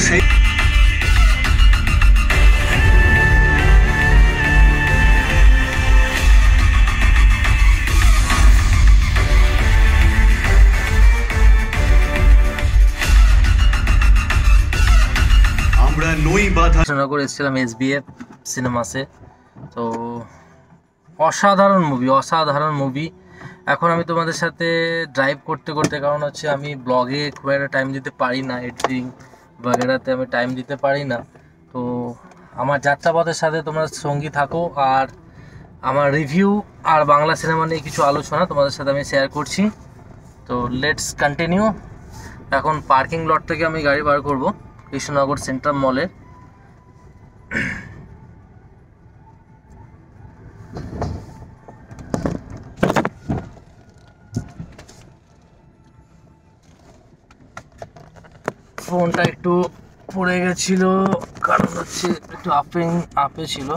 সেই আমরা নই বাধা করে এসেছিলাম SBF সিনেমাসে। তো অসাধারণ মুভি। এখন আমি তোমাদের সাথে ড্রাইভ করতে করতে, কারণ হচ্ছে আমি ব্লগে খুব একটা টাইম দিতে পারি না, এডিটিং বাগেরাতে আমি টাইম দিতে পারি না। তো আমার যাত্রাপথের সাথে তোমরা সঙ্গী থাকো, আর আমার রিভিউ আর বাংলা সিনেমা নিয়ে কিছু আলোচনা তোমাদের সাথে আমি শেয়ার করছি। তো লেটস কন্টিনিউ। এখন পার্কিং লট থেকে আমি গাড়ি বার করব কৃষ্ণনগর সেন্ট্রাল মলের। ফোনটা একটু পড়ে গেছিল, কারণ হচ্ছে একটু আপে ছিল।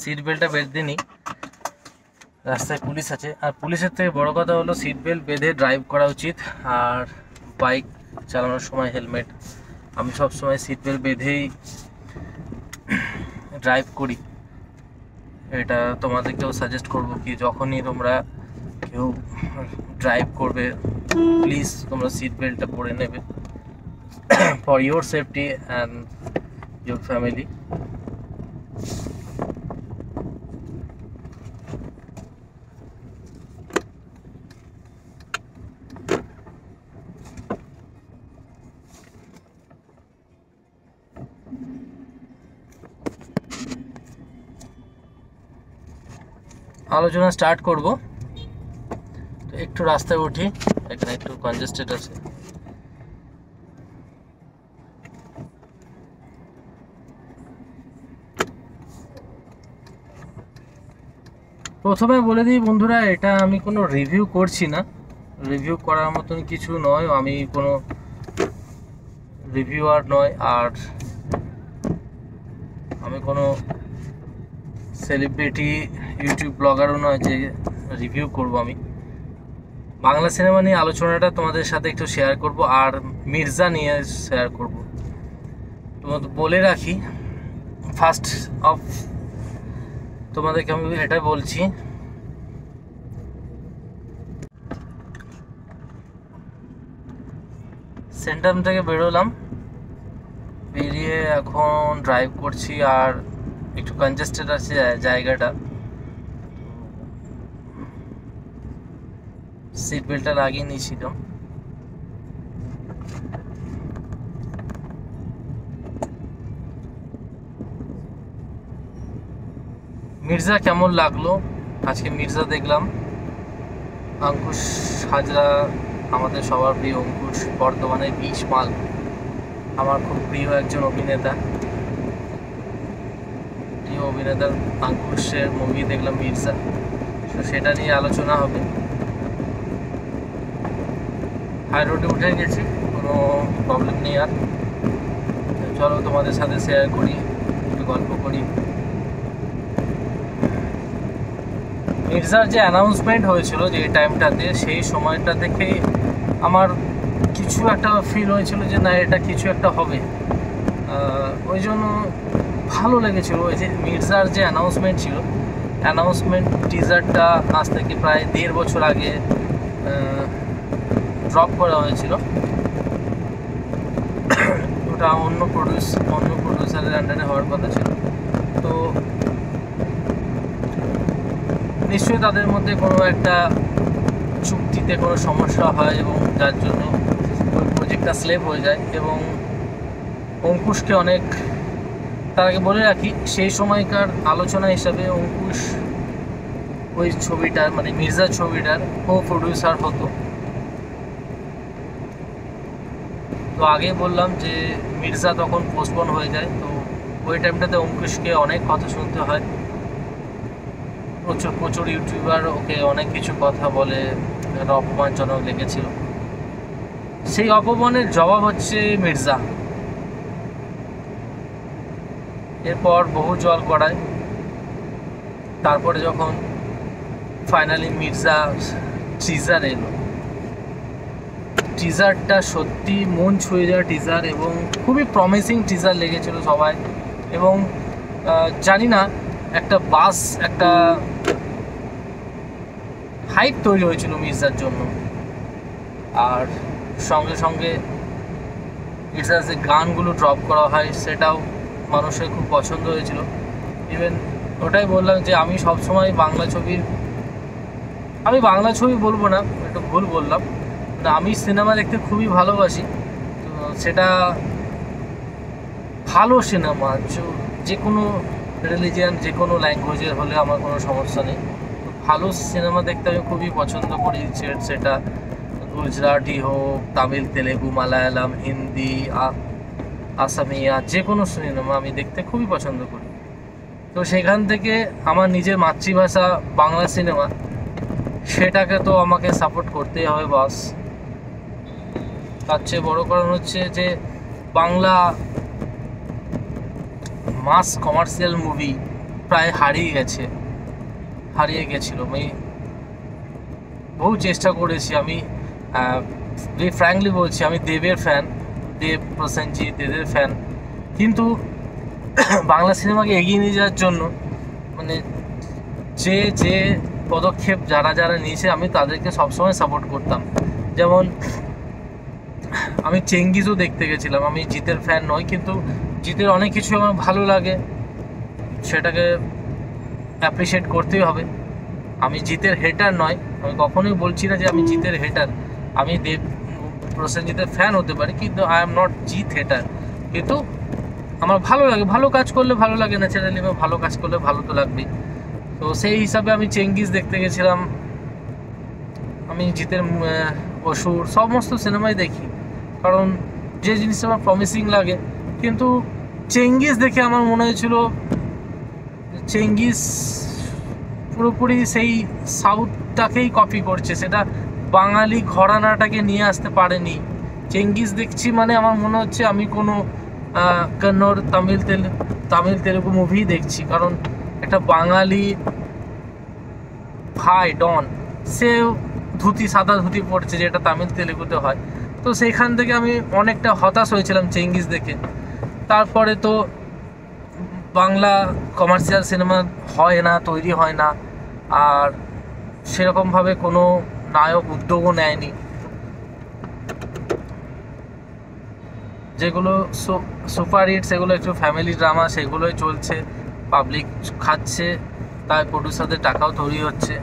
সিট বেল্টটা বেঁধে নিই, রাস্তায় পুলিশ আছে। আর পুলিশের থেকে বড় কথা হলো সিট বেল্ট বেঁধে ড্রাইভ করা উচিত। আর বাইক চালানোর সময় হেলমেট, আমি সব সময় সিট বেল্ট বেঁধেই ড্রাইভ করি। এটা তোমাদেরকেও সাজেস্ট করব কি যখনই তোমরা কেউ ড্রাইভ করবে, প্লিজ তোমরা সিট বেল্টটা পরে নেবে for your safety and your family. আলোচনা স্টার্ট করব। তো একটু রাস্তায় উঠি, এখানে একটু কনজেস্টেড আছে। প্রথমে বলে দিই বন্ধুরা, এটা আমি কোনো রিভিউ করছি না, রিভিউ করার মতন কিছু নয়, আমি কোনো রিভিউয়ার নয়, আর আমি কোনো সেলিব্রিটি ইউটিউব ব্লগারও নয় যে রিভিউ করব। আমি বাংলা সিনেমা নিয়ে আলোচনাটা তোমাদের সাথে একটু শেয়ার করব, আর মির্জা নিয়ে শেয়ার করব। তোমাদের বলে রাখি, ফার্স্ট অফ তোমাদেরকে আমি এটা বলছি, সেন্টার থেকে বেরোলাম, বেরিয়ে এখন ড্রাইভ করছি। আর একটু কনজেস্টেড আছে জায়গাটা, সিট বেল্টটা লাগিয়ে নিয়েছিলাম। মির্জা কেমন লাগলো? আজকে মির্জা দেখলাম, অঙ্কুশ হাজরা, আমাদের সবার প্রিয় অঙ্কুশ, বর্তমানে 20 মাল, আমার খুব প্রিয় একজন অভিনেতা। প্রিয় অভিনেতার অঙ্কুশের মুভি দেখলাম মির্জা, তো সেটা নিয়ে আলোচনা হবে। হাই রোডে উঠে গেছি, কোনো প্রবলেম নেই আর। চলো তোমাদের সাথে শেয়ার করি, একটু গল্প করি। মির্জার যে অ্যানাউন্সমেন্ট হয়েছিল যে টাইমটাতে, সেই সময়টা থেকে আমার কিছু একটা ফিল হয়েছিল যে না, এটা কিছু একটা হবে। ওই জন্য ভালো লেগেছিলো। ওই যে মির্জার যে অ্যানাউন্সমেন্ট ছিল, অ্যানাউন্সমেন্ট টিজারটা আজ থেকে প্রায় 1.5 বছর আগে ড্রপ করা হয়েছিল। ওটা অন্য প্রডিউসারের আন্ডারে হওয়ার কথা ছিল। তো নিশ্চয়ই তাদের মধ্যে কোনো একটা চুক্তিতে কোনো সমস্যা হয়, এবং যার জন্য ওই প্রজেক্টটা স্লেপ হয়ে যায়। এবং অঙ্কুশকে অনেক, তার আগে বলে রাখি, সেই সময়কার আলোচনা হিসাবে অঙ্কুশ ওই ছবিটার, মানে মির্জা ছবিটার প্রডিউসার হতো। তো আগে বললাম যে মির্জা তখন পোস্টপোন হয়ে যায়। তো ওই টাইমটাতে অঙ্কুশকে অনেক কথা শুনতে হয়, প্রচুর ইউটিউবার ওকে অনেক কিছু কথা বলে, অপমানজনক লেগেছিল। সেই অপমানের জবাব হচ্ছে মির্জা। এরপর বহু জল গড়ায়, তারপরে যখন ফাইনালি মির্জা টিজার এলো, টিজারটা সত্যি মন ছুঁয়ে যাওয়া টিজার এবং খুবই প্রমিসিং টিজার লেগেছিল সবাই। এবং জানি না একটা একটা হাইপ তৈরি হয়েছিল মির্জার জন্য। আর সঙ্গে সঙ্গে মির্জার যে গানগুলো ড্রপ করা হয় সেটাও মানুষের খুব পছন্দ হয়েছিল। ইভেন ওটাই বললাম যে আমি সবসময় আমি বাংলা ছবি বলবো না, একটু ভুল বললাম, আমি সিনেমা দেখতে খুবই ভালোবাসি। তো সেটা ভালো সিনেমা, যে কোনো রিলিজিয়ান, যে কোনো ল্যাঙ্গুয়েজের হলে আমার কোনো সমস্যা নেই। তো ভালো সিনেমা দেখতে আমি খুবই পছন্দ করি, সেটা গুজরাটি হোক, তামিল, তেলেগু, মালায়ালাম, হিন্দি, আসামিয়া, যে কোনো সিনেমা আমি দেখতে খুবই পছন্দ করি। তো সেখান থেকে আমার নিজের মাতৃভাষা বাংলা সিনেমা, সেটাকে তো আমাকে সাপোর্ট করতেই হবে বস। তার চেয়ে বড় কারণ হচ্ছে যে বাংলা মাস কমার্শিয়াল মুভি প্রায় হারিয়ে গেছিল। আমি বহু চেষ্টা করেছি, আমি ফ্র্যাঙ্কলি বলছি, আমি দেবের ফ্যান, দেব, প্রসেনজিৎ, এদের ফ্যান, কিন্তু বাংলা সিনেমাকে এগিয়ে নিয়ে যাওয়ার জন্য মানে যে পদক্ষেপ যারা নিয়েছে আমি তাদেরকে সবসময় সাপোর্ট করতাম। যেমন আমি চেঙ্গিজও দেখতে গেছিলাম, আমি জিতের ফ্যান নই, কিন্তু জিতের অনেক কিছু আমার ভালো লাগে, সেটাকে অ্যাপ্রিসিয়েট করতেই হবে। আমি জিতের হেটার নয়, আমি কখনোই বলছি না যে আমি জিতের হেটার। আমি প্রসেনজিতের ফ্যান হতে পারি, কিন্তু আই এম নট জিত হেটার। কিন্তু আমার ভালো লাগে, ভালো কাজ করলে ভালো লাগে, ন্যাচারালি ভালো কাজ করলে ভালো তো লাগবেই। তো সেই হিসাবে আমি চেঙ্গিজ দেখতে গেছিলাম। আমি জিতের অসুর সমস্ত সিনেমাই দেখি, কারণ যে জিনিসটা আমার প্রমিসিং লাগে। কিন্তু চেঙ্গিজ দেখে আমার মনে হয়েছিল চেঙ্গিজ পুরোপুরি সেই সাউথটাকেই কপি করছে, সেটা বাঙালি ঘরানাটাকে নিয়ে আসতে পারেনি। চেঙ্গিজ দেখছি মানে আমার মনে হচ্ছে আমি কোনো কন্নড়, তামিল তেলেগু মুভি দেখছি, কারণ একটা বাঙালি ভাই ডন, সে সাদা ধুতি পড়ছে, যেটা তামিল তেলেগুতে হয়। তো সেখান থেকে আমি অনেকটা হতাশ হয়েছিলাম চেঙ্গিজ দেখে। তারপরে তো বাংলা কমার্শিয়াল সিনেমা তৈরি হয় না, আর সেরকমভাবে কোনো নায়ক উদ্যোগও নেয়নি। যেগুলো সুপারহিট, সেগুলো একটু ফ্যামিলি ড্রামা, সেগুলোই চলছে, পাবলিক খাচ্ছে, তাই প্রডিউসারদের টাকাও তৈরি হচ্ছে,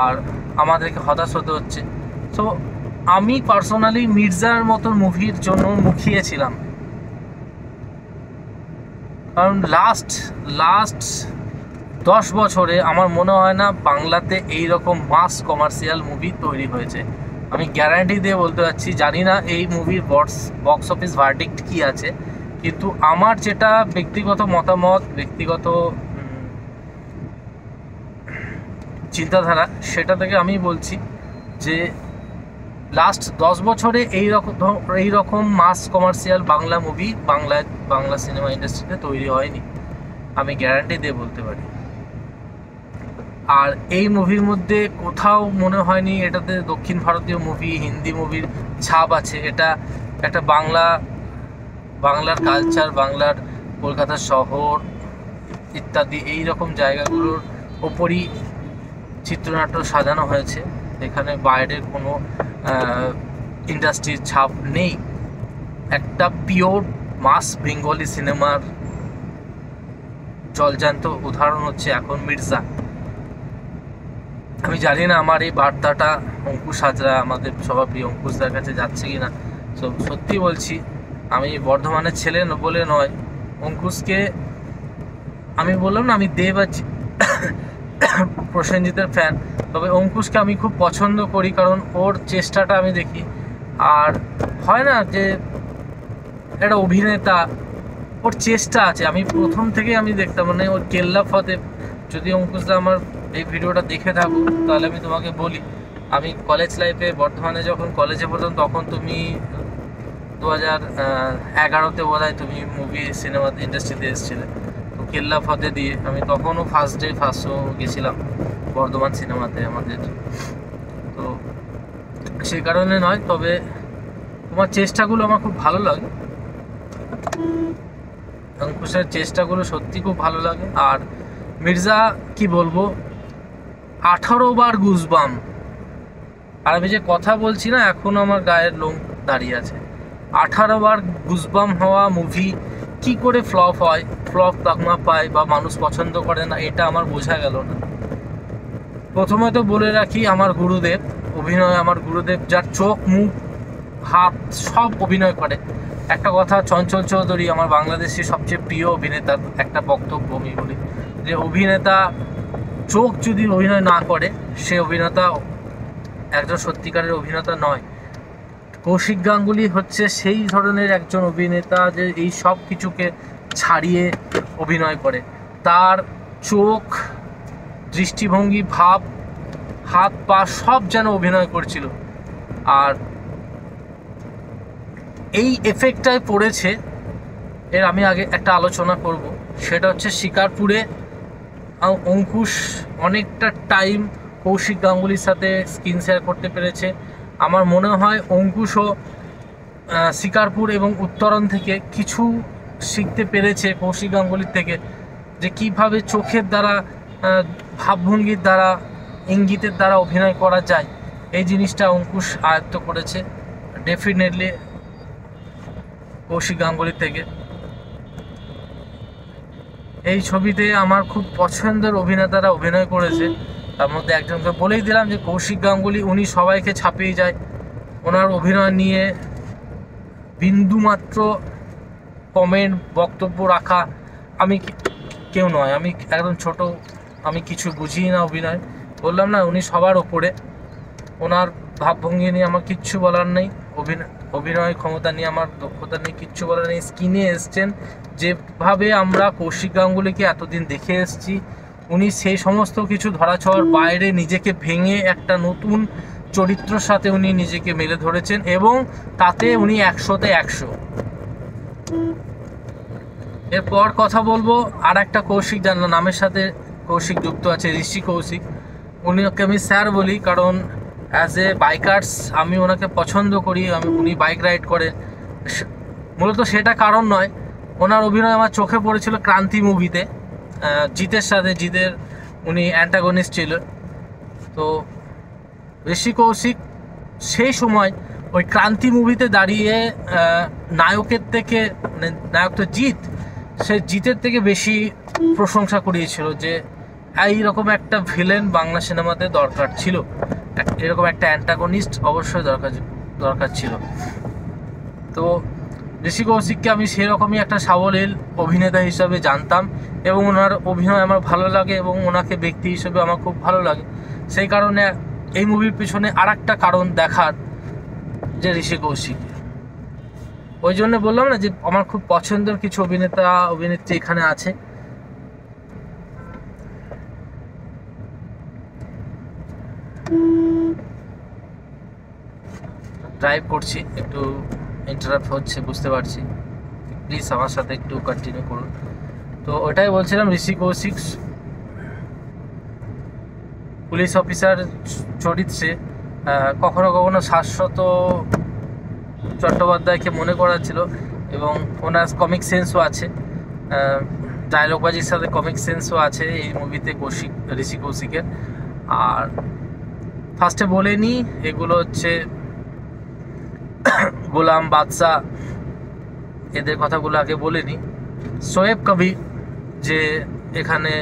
আর আমাদেরকে হতাশ হতে হচ্ছে। সো আমি পার্সোনালি মির্জার মতো মুভির জন্য মুখিয়েছিলাম, কারণ লাস্ট 10 বছরে আমার মনে হয় না বাংলাতে এইরকম মাস কমার্শিয়াল মুভি তৈরি হয়েছে। আমি গ্যারান্টি দিয়ে বলতে পারছি, জানি না এই মুভির বক্স অফিস ভার্ডিক্ট কী আছে, কিন্তু আমার যেটা ব্যক্তিগত মতামত, ব্যক্তিগত চিন্তাধারা, সেটা থেকে আমি বলছি যে লাস্ট 10 বছরে এইরকম mass commercial Bangla movie Bangla cinema ইন্ডাস্ট্রিতে তৈরি হয়নি, আমি গ্যারান্টি দিয়ে বলতে পারি। আর এই মুভির মধ্যে কোথাও মনে হয়নি এটাতে দক্ষিণ ভারতীয় মুভি, হিন্দি মুভির ছাপ আছে। এটা একটা বাংলার কালচার, বাংলার কলকাতা শহর ইত্যাদি এই রকম জায়গাগুলোর ওপরই চিত্রনাট্য সাজানো হয়েছে। এখানে বাইরের কোনো ইন্ডাস্ট্রির ছাপ নেই। একটা পিওর মাস বেঙ্গলি সিনেমার জলজান্ত উদাহরণ হচ্ছে এখন মির্জা। আমি জানি না আমার এই বার্তাটা অঙ্কুশ হাজরা, আমাদের সবার প্রিয় অঙ্কুশদার কাছে যাচ্ছে কি না। সত্যি বলছি, আমি বর্ধমানের ছেলে বলে নয়, অঙ্কুশকে আমি বললাম না আমি দেব আর প্রসেনজিতের ফ্যান, তবে অঙ্কুশকে আমি খুব পছন্দ করি, কারণ ওর চেষ্টাটা আমি দেখি। আর হয় না যে একটা অভিনেতা, ওর চেষ্টা আছে, আমি প্রথম থেকে আমি দেখতাম, মানে ওর কেল্লা ফতেহ। যদি অঙ্কুশদা আমার এই ভিডিওটা দেখে থাকো তাহলে আমি তোমাকে বলি, আমি কলেজ লাইফে বর্ধমানে যখন কলেজে পড়তাম তখন তুমি 2011-তে বোধহয় তুমি মুভি সিনেমা ইন্ডাস্ট্রিতে এসেছিলে, তো কেল্লা ফতে দিয়ে আমি তখনও ফার্স্ট শো গেছিলাম বর্ধমান সিনেমাতে আমাদের। তো সেই কারণে নয়, তবে তোমার চেষ্টাগুলো আমার খুব ভালো লাগে, অঙ্কুশের চেষ্টাগুলো সত্যি খুব ভালো লাগে। আর মির্জা কি বলবো, 18 বার গুজবাম, আর আমি যে কথা বলছি না এখন আমার গায়ের লোম দাঁড়িয়ে আছে। 18 বার গুজবাম হওয়া মুভি কি করে ফ্লপ হয়, ফ্লপ তকমা পায় বা মানুষ পছন্দ করে না, এটা আমার বোঝা গেল না। প্রথমে তো বলে রাখি, আমার গুরুদেব অভিনয়, আমার গুরুদেব যার চোখ মুখ হাত সব অভিনয় করে। একটা কথা, চঞ্চল চৌধুরী আমার বাংলাদেশি সবচেয়ে প্রিয় অভিনেতার একটা বক্তব্য আমি বলি, যে অভিনেতা চোখ যদি অভিনয় না করে সে অভিনেতা একজন সত্যিকারের অভিনেতা নয়। কৌশিক গাঙ্গুলি হচ্ছে সেই ধরনের একজন অভিনেতা যে এই সব কিছুকে ছাড়িয়ে অভিনয় করে। তার চোখ, দৃষ্টিভঙ্গি, ভাব, হাত পা সব যেন অভিনয় করছিল। আর এই এফেক্টটাই পড়েছে, এর আমি আগে একটা আলোচনা করব, সেটা হচ্ছে শিকারপুরে অঙ্কুশ অনেকটা টাইম কৌশিক গাঙ্গুলির সাথে স্ক্রিন শেয়ার করতে পেরেছে। আমার মনে হয় অঙ্কুশও শিকারপুর এবং উত্তরণ থেকে কিছু শিখতে পেরেছে কৌশিক গাঙ্গুলির থেকে, যে কিভাবে চোখের দ্বারা, ভাবভঙ্গির দ্বারা, ইঙ্গিতের দ্বারা অভিনয় করা যায়। এই জিনিসটা অঙ্কুশ আয়ত্ত করেছে ডেফিনেটলি কৌশিক গাঙ্গুলির থেকে। এই ছবিতে আমার খুব পছন্দের অভিনেতারা অভিনয় করেছে, তার মধ্যে একজনকে বলেই দিলাম যে কৌশিক গাঙ্গুলি, উনি সবাইকে ছাপিয়ে যায়। ওনার অভিনয় নিয়ে বিন্দুমাত্র কমেন্ট, বক্তব্য রাখা আমি কেউ নয়, আমি একদম ছোট, আমি কিছু বুঝি না অভিনয়। বললাম না, উনি সবার ওপরে। ওনার ভাবভঙ্গি নিয়ে আমার কিচ্ছু বলার নেই, অভিনয় ক্ষমতা নিয়ে আমার দক্ষতা নিয়ে কিচ্ছু বলার নেই। স্ক্রিনে এসছেন যেভাবে আমরা কৌশিক গাঙ্গুলিকে এতদিন দেখে এসেছি, উনি সেই সমস্ত কিছু ধরাছোঁয়ার বাইরে নিজেকে ভেঙে একটা নতুন চরিত্রের সাথে উনি নিজেকে মেলে ধরেছেন, এবং তাতে উনি 100-তে 100। এরপর কথা বলবো আর একটা কৌশিক, যার নামের সাথে কৌশিক যুক্ত আছে, ঋষি কৌশিক। উনিকে আমি স্যার বলি কারণ অ্যাজ এ বাইকার্স আমি ওনাকে পছন্দ করি। উনি বাইক রাইড করে, মূলত সেটা কারণ নয়, ওনার অভিনয় আমার চোখে পড়েছিল ক্রান্তি মুভিতে, জিতের সাথে, জিতের উনি অ্যান্টাগনিস্ট ছিল। তো ঋষি কৌশিক সেই সময় ওই ক্রান্তি মুভিতে দাঁড়িয়ে নায়কের থেকে, মানে নায়ক তো জিত, সে জিতের থেকে বেশি প্রশংসা করিয়েছিল যে এইরকম একটা ভিলেন বাংলা সিনেমাতে দরকার ছিল, এরকম একটা অ্যান্টাগনিস্ট অবশ্যই দরকার ছিল। তো ঋষি কৌশিককে আমি সেরকমই একটা সাবলীল অভিনেতা হিসাবে জানতাম, এবং ওনার অভিনয় আমার ভালো লাগে, এবং ওনাকে ব্যক্তি হিসেবে আমার খুব ভালো লাগে। সেই কারণে এই মুভির পিছনে আর একটা কারণ দেখার, যে ঋষি কৌশিক। ওই জন্য বললাম না যে আমার খুব পছন্দের কিছু অভিনেতা অভিনেত্রী এখানে আছে। ড্রাইভ করছি, একটু ইন্টারাপ্ট হচ্ছে বুঝতে পারছি, প্লিজ আমার সাথে একটু কন্টিনিউ করুন। তো ওটাই বলছিলাম, ঋষি কৌশিক পুলিশ অফিসার চরিত্রে কখনো কখনো শাশ্বত চট্টোপাধ্যায়কে মনে করাচ্ছিল, এবং ওনার কমিক সেন্সও আছে, ডায়লগবাজির সাথে কমিক সেন্সও আছে এই মুভিতে ঋষি কৌশিকের। আর ফার্স্টে বলে নিই, এগুলো হচ্ছে গোলাম বাদশা, এদের কথাগুলো আগে বলে নিই। শোয়েব কবির, যে এখানে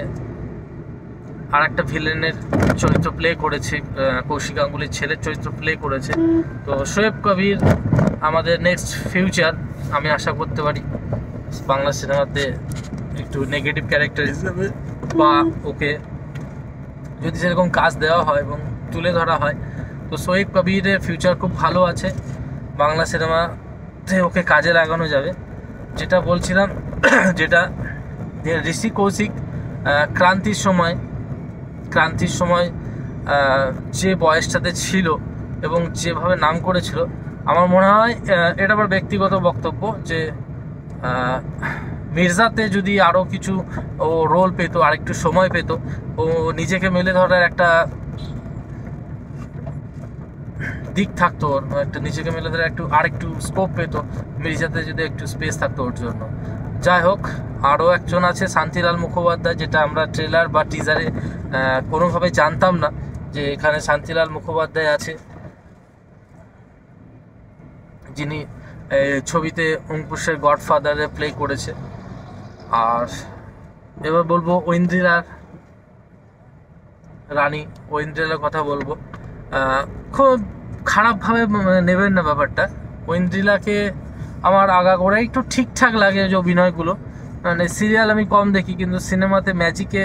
আর একটা ভিলেনের চরিত্র প্লে করেছে, কৌশিক গাঙ্গুলির ছেলের চরিত্র প্লে করেছে। তো শোয়েব কবির আমাদের নেক্সট ফিউচার আমি আশা করতে পারি বাংলা সিনেমাতে একটু নেগেটিভ ক্যারেক্টার হিসেবে, বা ওকে যদি সেরকম কাজ দেওয়া হয় এবং তুলে ধরা হয়, তো শোয়েব কবিরের ফিউচার খুব ভালো আছে, বাংলা সিনেমাতে ওকে কাজে লাগানো যাবে। যেটা বলছিলাম, যেটা ঋষি কৌশিক ক্রান্তির সময় যে বয়সটাতে ছিল এবং যেভাবে নাম করেছিল, আমার মনে হয় এটা আমার ব্যক্তিগত বক্তব্য যে মির্জাতে যদি আরও কিছু ও রোল পেতো, আরেকটু সময় পেত, ও নিজেকে মেলে ধরার একটা দিক থাকতো, ওর একটা নিজেকে মেলে ধরে আরেকটু স্কোপ পেতো, মির্জাতে যদি একটু স্পেস থাকতো ওর জন্য। যাই হোক, আরও একজন আছে শান্তিলাল মুখোপাধ্যায়, যেটা আমরা ট্রেলার বা টিজারে কোনোভাবে জানতাম না যে এখানে শান্তিলাল মুখোপাধ্যায় আছে, যিনি ছবিতে অঙ্কুশের গডফাদারে প্লে করেছে। আর এবার বলবো ঐন্দ্রিলার রানী, ঐন্দ্রিলার কথা বলবো। খুব খারাপভাবে নেবেন না ব্যাপারটা। ঐন্দ্রিলাকে আমার আগাগোড়াই একটু ঠিকঠাক লাগে যে অভিনয়গুলো, মানে সিরিয়াল আমি কম দেখি, কিন্তু সিনেমাতে ম্যাজিকে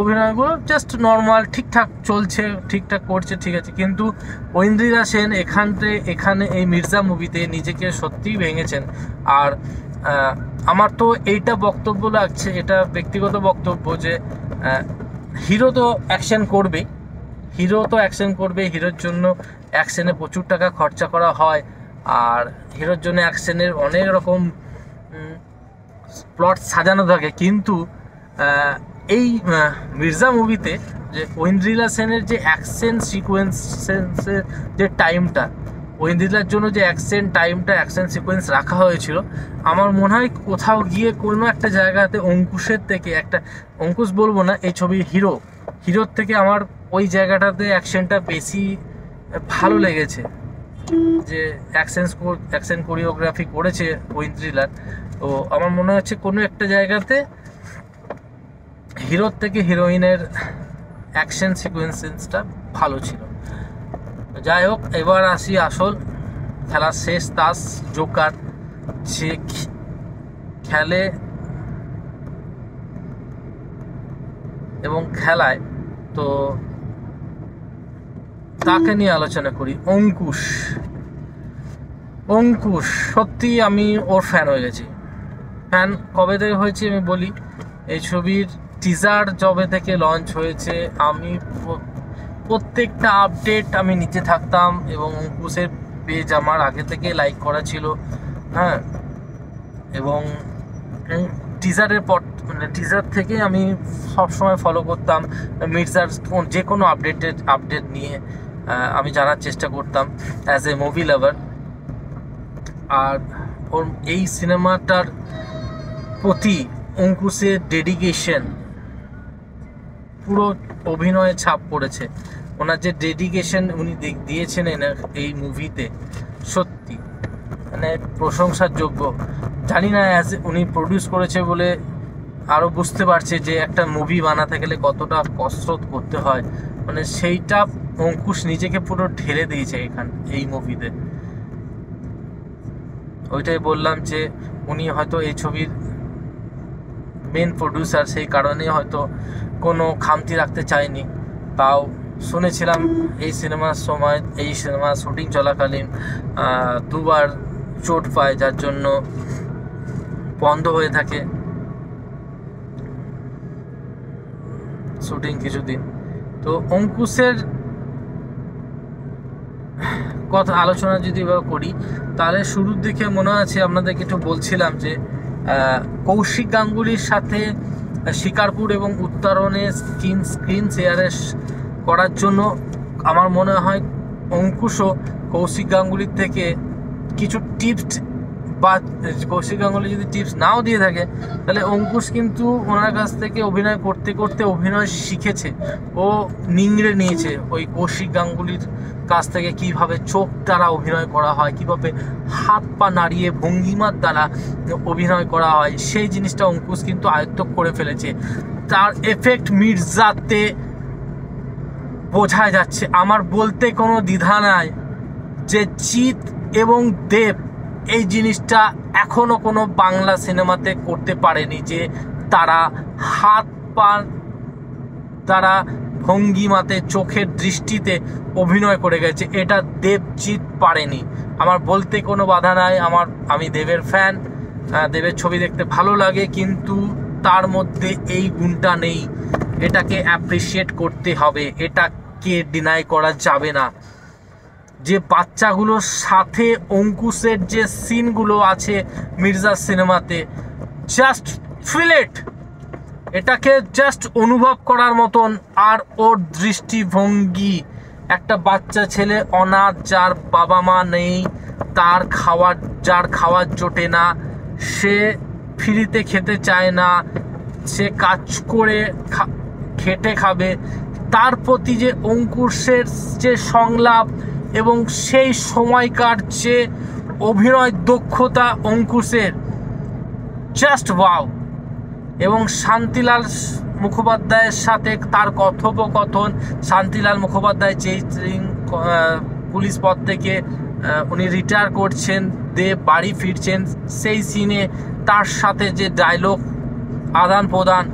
অভিনয়গুলো জাস্ট নর্মাল, ঠিকঠাক চলছে, ঠিকঠাক করছে, ঠিক আছে। কিন্তু ঐন্দ্রিলা সেন এখানে এই মির্জা মুভিতে নিজেকে সত্যিই ভেঙেছেন। আর আমার তো এইটা বক্তব্য লাগছে, এটা ব্যক্তিগত বক্তব্য, যে হিরো তো অ্যাকশন করবেই, হিরোর জন্য অ্যাকশনে প্রচুর টাকা খরচা করা হয়, আর হিরোর জন্য অ্যাকশনের অনেক রকম প্লট সাজানো থাকে। কিন্তু এই মির্জা মুভিতে যে ঐন্দ্রিলা সেনের যে অ্যাকশন সিকোয়েন্সের যে টাইমটা, ঐন্দ্রিলার জন্য যে অ্যাকশন সিকোয়েন্স রাখা হয়েছিল, আমার মনে হয় কোথাও গিয়ে কোনো একটা জায়গাতে অঙ্কুশের থেকে অঙ্কুশ বলবো না, এই ছবির হিরোর থেকে আমার ওই জায়গাটাতে অ্যাকশনটা বেশি ভালো লেগেছে। যে অ্যাকশন কোরিওগ্রাফি করেছে ঐন্দ্রিলার, তো আমার মনে হচ্ছে কোনো একটা জায়গাতে হিরোর থেকে হিরোইনের অ্যাকশন সিকোয়েন্সটা ভালো ছিল। যাই হোক, এবার আসি আসল খেলার শেষ তাস, জোকার। যে খেলে এবং খেলায়, তো তাকে নিয়ে আলোচনা করি। অঙ্কুশ সত্যি আমি ওর ফ্যান হয়ে গেছি। ফ্যান কবে থেকে হয়েছি আমি বলি, এই ছবির টিজার যবে থেকে লঞ্চ হয়েছে, আমি প্রত্যেকটা আপডেট আমি নিতে থাকতাম, এবং অঙ্কুশের পেজ আমার আগে থেকে লাইক করা ছিল, হ্যাঁ। এবং টিজার থেকে আমি সবসময় ফলো করতাম মির্জার যে কোনো আপডেট নিয়ে আমি জানার চেষ্টা করতাম অ্যাজ এ মুভি লাভার। আর ওর এই সিনেমাটার প্রতি অঙ্কুশের ডেডিকেশন পুরো অভিনয়ে ছাপ পড়েছে। ওনার যে ডেডিকেশন উনি দিয়েছেন এই মুভিতে, সত্যি মানে প্রশংসার যোগ্য। জানি না উনি প্রডিউস করেছে বলে আরও বুঝতে পারছে যে একটা মুভি বানাতে গেলে কতটা কসরত করতে হয়, মানে সেইটা অঙ্কুশ নিজেকে পুরো ঢেলে দিয়েছে এই মুভিতে। ওইটাই বললাম যে উনি হয়তো এই ছবির মেন প্রডিউসার, সেই কারণে হয়তো কোনো খামতি রাখতে চায়নি। তাও শুনেছিলাম এই সিনেমা শুটিং চলাকালীন দুবার চোট পায়, যার জন্য বন্ধ হয়ে থাকে শুটিং কিছুদিন। তো অঙ্কুশের কথা আলোচনা যদি এবার করি, তাহলে শুরুর দিকে মনে আছে আপনাদেরকে একটু বলছিলাম যে কৌশিক গাঙ্গুলির সাথে শিকারপুর এবং উত্তরণে স্ক্রিন শেয়ারে করার জন্য আমার মনে হয় অঙ্কুশও কৌশিক গাঙ্গুলির থেকে কিছু টিপস, বা কৌশিক গাঙ্গুলি যদি টিপস নাও দিয়ে থাকে, তাহলে অঙ্কুশ কিন্তু ওনার কাছ থেকে অভিনয় করতে করতে অভিনয় শিখেছে। ও নিংড়ে নিয়েছে ওই কৌশিক গাঙ্গুলির কাছ থেকে কীভাবে চোখ দ্বারা অভিনয় করা হয়, কীভাবে হাত পা নাড়িয়ে ভঙ্গিমার দ্বারা অভিনয় করা হয়, সেই জিনিসটা অঙ্কুশ কিন্তু আয়ত্ত করে ফেলেছে। তার এফেক্ট মির্জাতে বোঝা যাচ্ছে। আমার বলতে কোনো দ্বিধা নাই যে জিৎ এবং দেব এই জিনিসটা এখনও কোনো বাংলা সিনেমাতে করতে পারেনি, যে তারা হাত পা দ্বারা ভঙ্গিমাতে চোখের দৃষ্টিতে অভিনয় করে গেছে। এটা দেবজিৎ পারেনি। আমার বলতে কোনো বাধা নাই, আমি দেবের ফ্যান, দেবের ছবি দেখতে ভালো লাগে, কিন্তু তার মধ্যে এই গুণটা নেই। এটাকে অ্যাপ্রিসিয়েট করতে হবে, এটাকে ডিনাই করা যাবে না। যে বাচ্চাগুলোর সাথে অঙ্কুশের যে সিনগুলো আছে মির্জার সিনেমাতে, জাস্ট ফিল ইট, এটাকে জাস্ট অনুভব করার মতন। আর ওর দৃষ্টিভঙ্গি, একটা বাচ্চা ছেলে অনাথ, যার বাবা মা নেই, যার খাওয়ার জোটে না, সে ফ্রিতে খেতে চায় না, সে কাজ করে খেটে খাবে, তার প্রতি যে অঙ্কুশের যে সংলাপ এবং সেই সময়কার যে অভিনয় দক্ষতা অঙ্কুশের, জাস্ট ওয়াও। এবং শান্তিলাল মুখোপাধ্যায়ের সাথে তার কথোপকথন, শান্তিলাল মুখোপাধ্যায় যেই পুলিশ পদ থেকে উনি রিটায়ার করছেন, বাড়ি ফিরছেন, সেই সিনে তার সাথে যে ডায়লগ আদান প্রদান,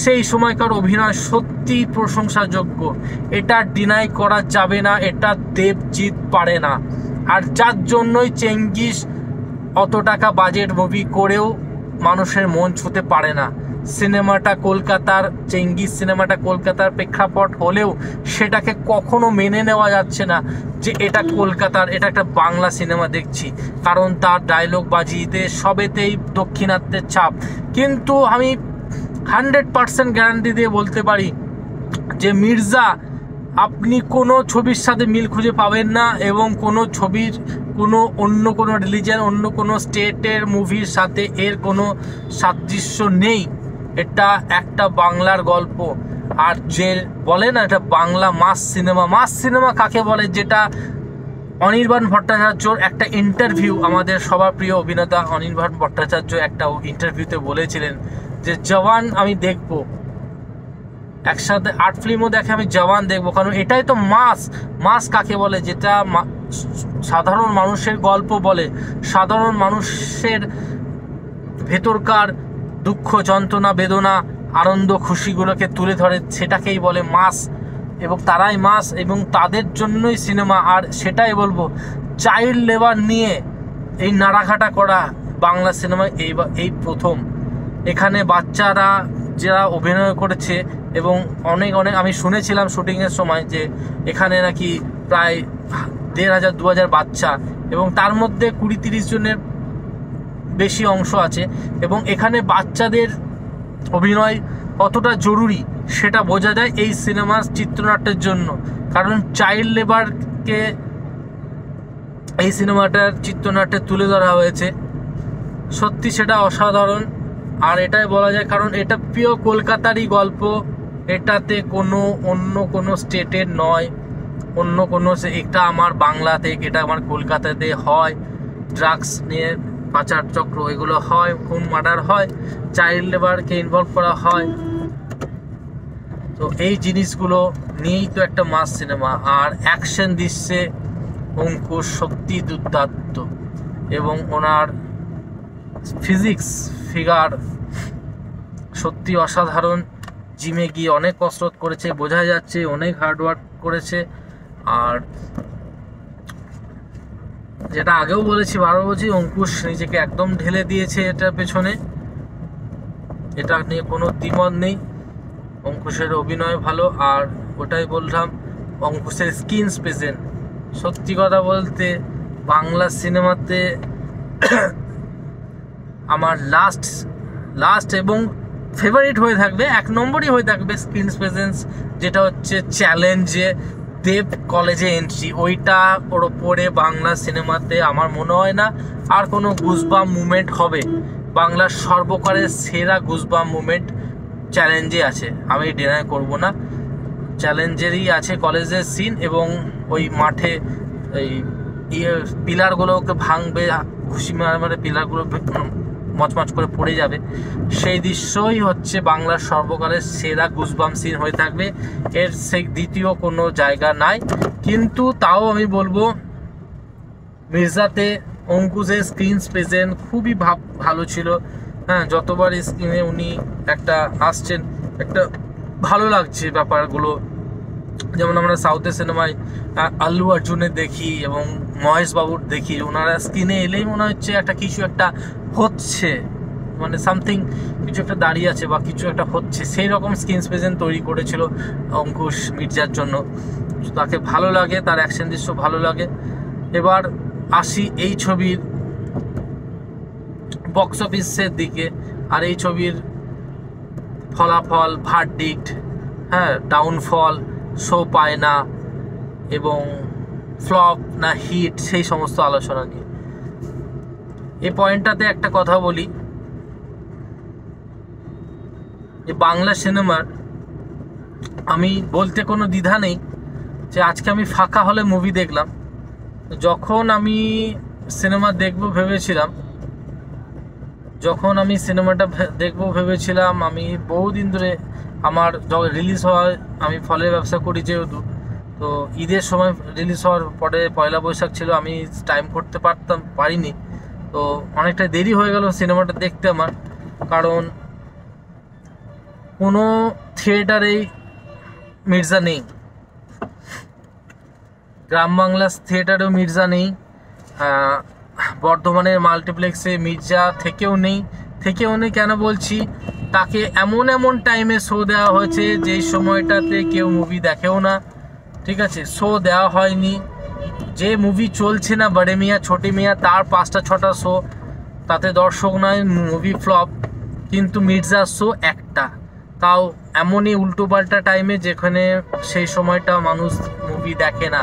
সেই সময়কার অভিনয় সত্যি প্রশংসাযোগ্য, এটা ডিনাই করা যাবে না, এটা দেবজিৎ পারে না। আর যার জন্যই চেঙ্গিস অত টাকা বাজেট মুভি করেও মানুষের মন ছুঁতে পারে না। সিনেমাটা কলকাতার, চেঙ্গিস সিনেমাটা কলকাতার প্রেক্ষাপট হলেও সেটাকে কখনো মেনে নেওয়া যাচ্ছে না যে এটা কলকাতার, এটা একটা বাংলা সিনেমা দেখছি, কারণ তার ডায়লগ বাজিতে সবেতেই দক্ষিণাত্যের ছাপ। কিন্তু আমি 100% গ্যারান্টি দিয়ে বলতে পারি যে মির্জা আপনি কোনো ছবির সাথে মিল খুঁজে পাবেন না, এবং কোনো ছবির অন্য কোনো রিলিজিয়ান, অন্য কোনো স্টেটের মুভির সাথে এর কোনো সাদৃশ্য নেই। এটা একটা বাংলার গল্প। আর যে বলে না এটা বাংলা মাস সিনেমা কাকে বলে, যেটা অনির্বাণ ভট্টাচার্যর একটা ইন্টারভিউ, আমাদের সবার প্রিয় অভিনেতা অনির্বাণ ভট্টাচার্য একটা ইন্টারভিউতে বলেছিলেন যে জওয়ান আমি দেখবো, একসাথে 8 ফিল্মও দেখে আমি জওয়ান দেখবো, কারণ এটাই তো মাস কাকে বলে, যেটা সাধারণ মানুষের গল্প বলে, সাধারণ মানুষের ভেতরকার দুঃখ, যন্ত্রণা, বেদনা, আনন্দ, খুশিগুলোকে তুলে ধরে, সেটাকেই বলে মাস। এবং তারাই মাস, এবং তাদের জন্যই সিনেমা। আর সেটাই বলবো, চাইল্ড লেবার নিয়ে এই নাড়াঘাটা করা বাংলা সিনেমায় এই প্রথম। এখানে বাচ্চারা যারা অভিনয় করেছে, এবং অনেক আমি শুনেছিলাম শুটিংয়ের সময় যে এখানে নাকি প্রায় 1500-2000 বাচ্চা, এবং তার মধ্যে 20-30 জনের বেশি অংশ আছে। এবং এখানে বাচ্চাদের অভিনয় কতটা জরুরি সেটা বোঝা যায় এই সিনেমার চিত্রনাট্যের জন্য, কারণ চাইল্ড লেবারকে এই সিনেমাটার চিত্রনাট্যে তুলে ধরা হয়েছে। সত্যি সেটা অসাধারণ। আর এটাই বলা যায়, কারণ এটা পিওর কলকাতারই গল্প, এটাতে অন্য কোনো স্টেটের নয়, অন্য কোনো, এটা আমার বাংলাতে, এটা আমার কলকাতাতে হয়, ড্রাগস নিয়ে পাচার চক্র এগুলো হয়, খুন মার্ডার হয়, চাইল্ড লেবারকে ইনভলভ করা হয়। তো এই জিনিসগুলো নিয়েই তো একটা মাস সিনেমা। আর অ্যাকশন দিচ্ছে অঙ্কুশ সত্যি দুর্দান্ত, এবং ওনার ফিগার সত্যি অসাধারণ। জিমে গিয়ে অনেক কসরত করেছে, বোঝা যাচ্ছে অনেক হার্ডওয়ার্ক করেছে। আর যেটা আগেও বলেছি, বারবার বলছি, অঙ্কুশ নিজেকে একদম ঢেলে দিয়েছে এটার পেছনে, এটা নিয়ে কোনো দ্বিমত নেই। অঙ্কুশের অভিনয় ভালো। আর ওটাই বললাম, অঙ্কুশের স্ক্রিন প্রেজেন্স, সত্যি কথা বলতে বাংলা সিনেমাতে আমার লাস্ট এবং ফেভারিট হয়ে থাকবে, 1 নম্বরই হয়ে থাকবে স্ক্রিন প্রেজেন্স, যেটা হচ্ছে চ্যালেঞ্জে দেব কলেজে এন্ট্রি। ওইটা ওর ওপরে বাংলা সিনেমাতে আমার মনে হয় না আর কোনো গুজবাম মুভমেন্ট হবে। বাংলার সর্বকালের সেরা গুজবাম মুভমেন্ট চ্যালেঞ্জে আছে, আমি ডিনাই করব না। চ্যালেঞ্জেরই আছে কলেজের সিন, এবং ওই মাঠে এই পিলারগুলোকে ভাঙবে, ঘুষি মারে পিলারগুলো মচমচ করে পড়ে যাবে, সেই দৃশ্যই হচ্ছে বাংলার সর্বকালের সেরা গুজবাম সিন হয়ে থাকবে। এর সেই দ্বিতীয় কোনো জায়গা নাই। কিন্তু তাও আমি বলবো, মির্জাতে অঙ্কুশের স্ক্রিন প্রেজেন্ট খুবই ভালো ছিল। হ্যাঁ, যতবার স্ক্রিনে উনি একটা আসছেন, একটা ভালো লাগছে ব্যাপারগুলো। যেমন আমরা সাউথের সিনেমায় আল্লু অর্জুনের দেখি এবং মহেশ বাবুর দেখি, ওনারা স্ক্রিনে এলেই মনে হচ্ছে একটা কিছু একটা হচ্ছে, মানে সামথিং কিছু একটা দাঁড়িয়ে আছে বা কিছু একটা হচ্ছে, সেই রকম স্ক্রিন প্রেজেন্ট তৈরি করেছিল অঙ্কুশ মির্জার জন্য। তাকে ভালো লাগে, তার অ্যাকশন দৃশ্য ভালো লাগে। এবার আসি এই ছবির বক্স অফিসের দিকে, আর এই ছবির ফলাফল, ভার্ডিক্ট, হ্যাঁ, ডাউনফল, শো পায় না এবং ফ্লপ না হিট, সেই সমস্ত আলোচনা নিয়ে। এই পয়েন্টটাতে একটা কথা বলি, যে বাংলা সিনেমার আমি বলতে কোনো দ্বিধা নেই যে আজকে আমি ফাঁকা হলে মুভি দেখলাম। যখন আমি সিনেমা দেখবো ভেবেছিলাম, আমি বহুদিন ধরে, আমার রিলিজ হওয়ায়, আমি ফলের ব্যবসা করি যেহেতু, তো ঈদের সময় রিলিজ হওয়ার পরে পয়লা বৈশাখ ছিল, আমি টাইম করতে পারিনি, তো অনেকটা দেরি হয়ে গেল সিনেমাটা দেখতে আমার। কারণ কোনো থিয়েটারেই মির্জা নেই, গ্রাম বাংলার থিয়েটারেও মির্জা নেই, বর্ধমানের মাল্টিপ্লেক্সে মির্জা থেকেও নেই। কেন বলছি, তাকে এমন টাইমে শো দেওয়া হয়েছে যেই সময়টাতে কেউ মুভি দেখেও না, ঠিক আছে, শো দেওয়া হয়নি। যে মুভি চলছে না, বড়ে মিয়া ছোটি মিয়া, তার 5টা 6টা শো, তাতে দর্শক নয়, মুভি ফ্লপ। কিন্তু মির্জার শো একটা, তাও এমনই উল্টোপাল্টা টাইমে যেখানে সেই সময়টা মানুষ মুভি দেখে না।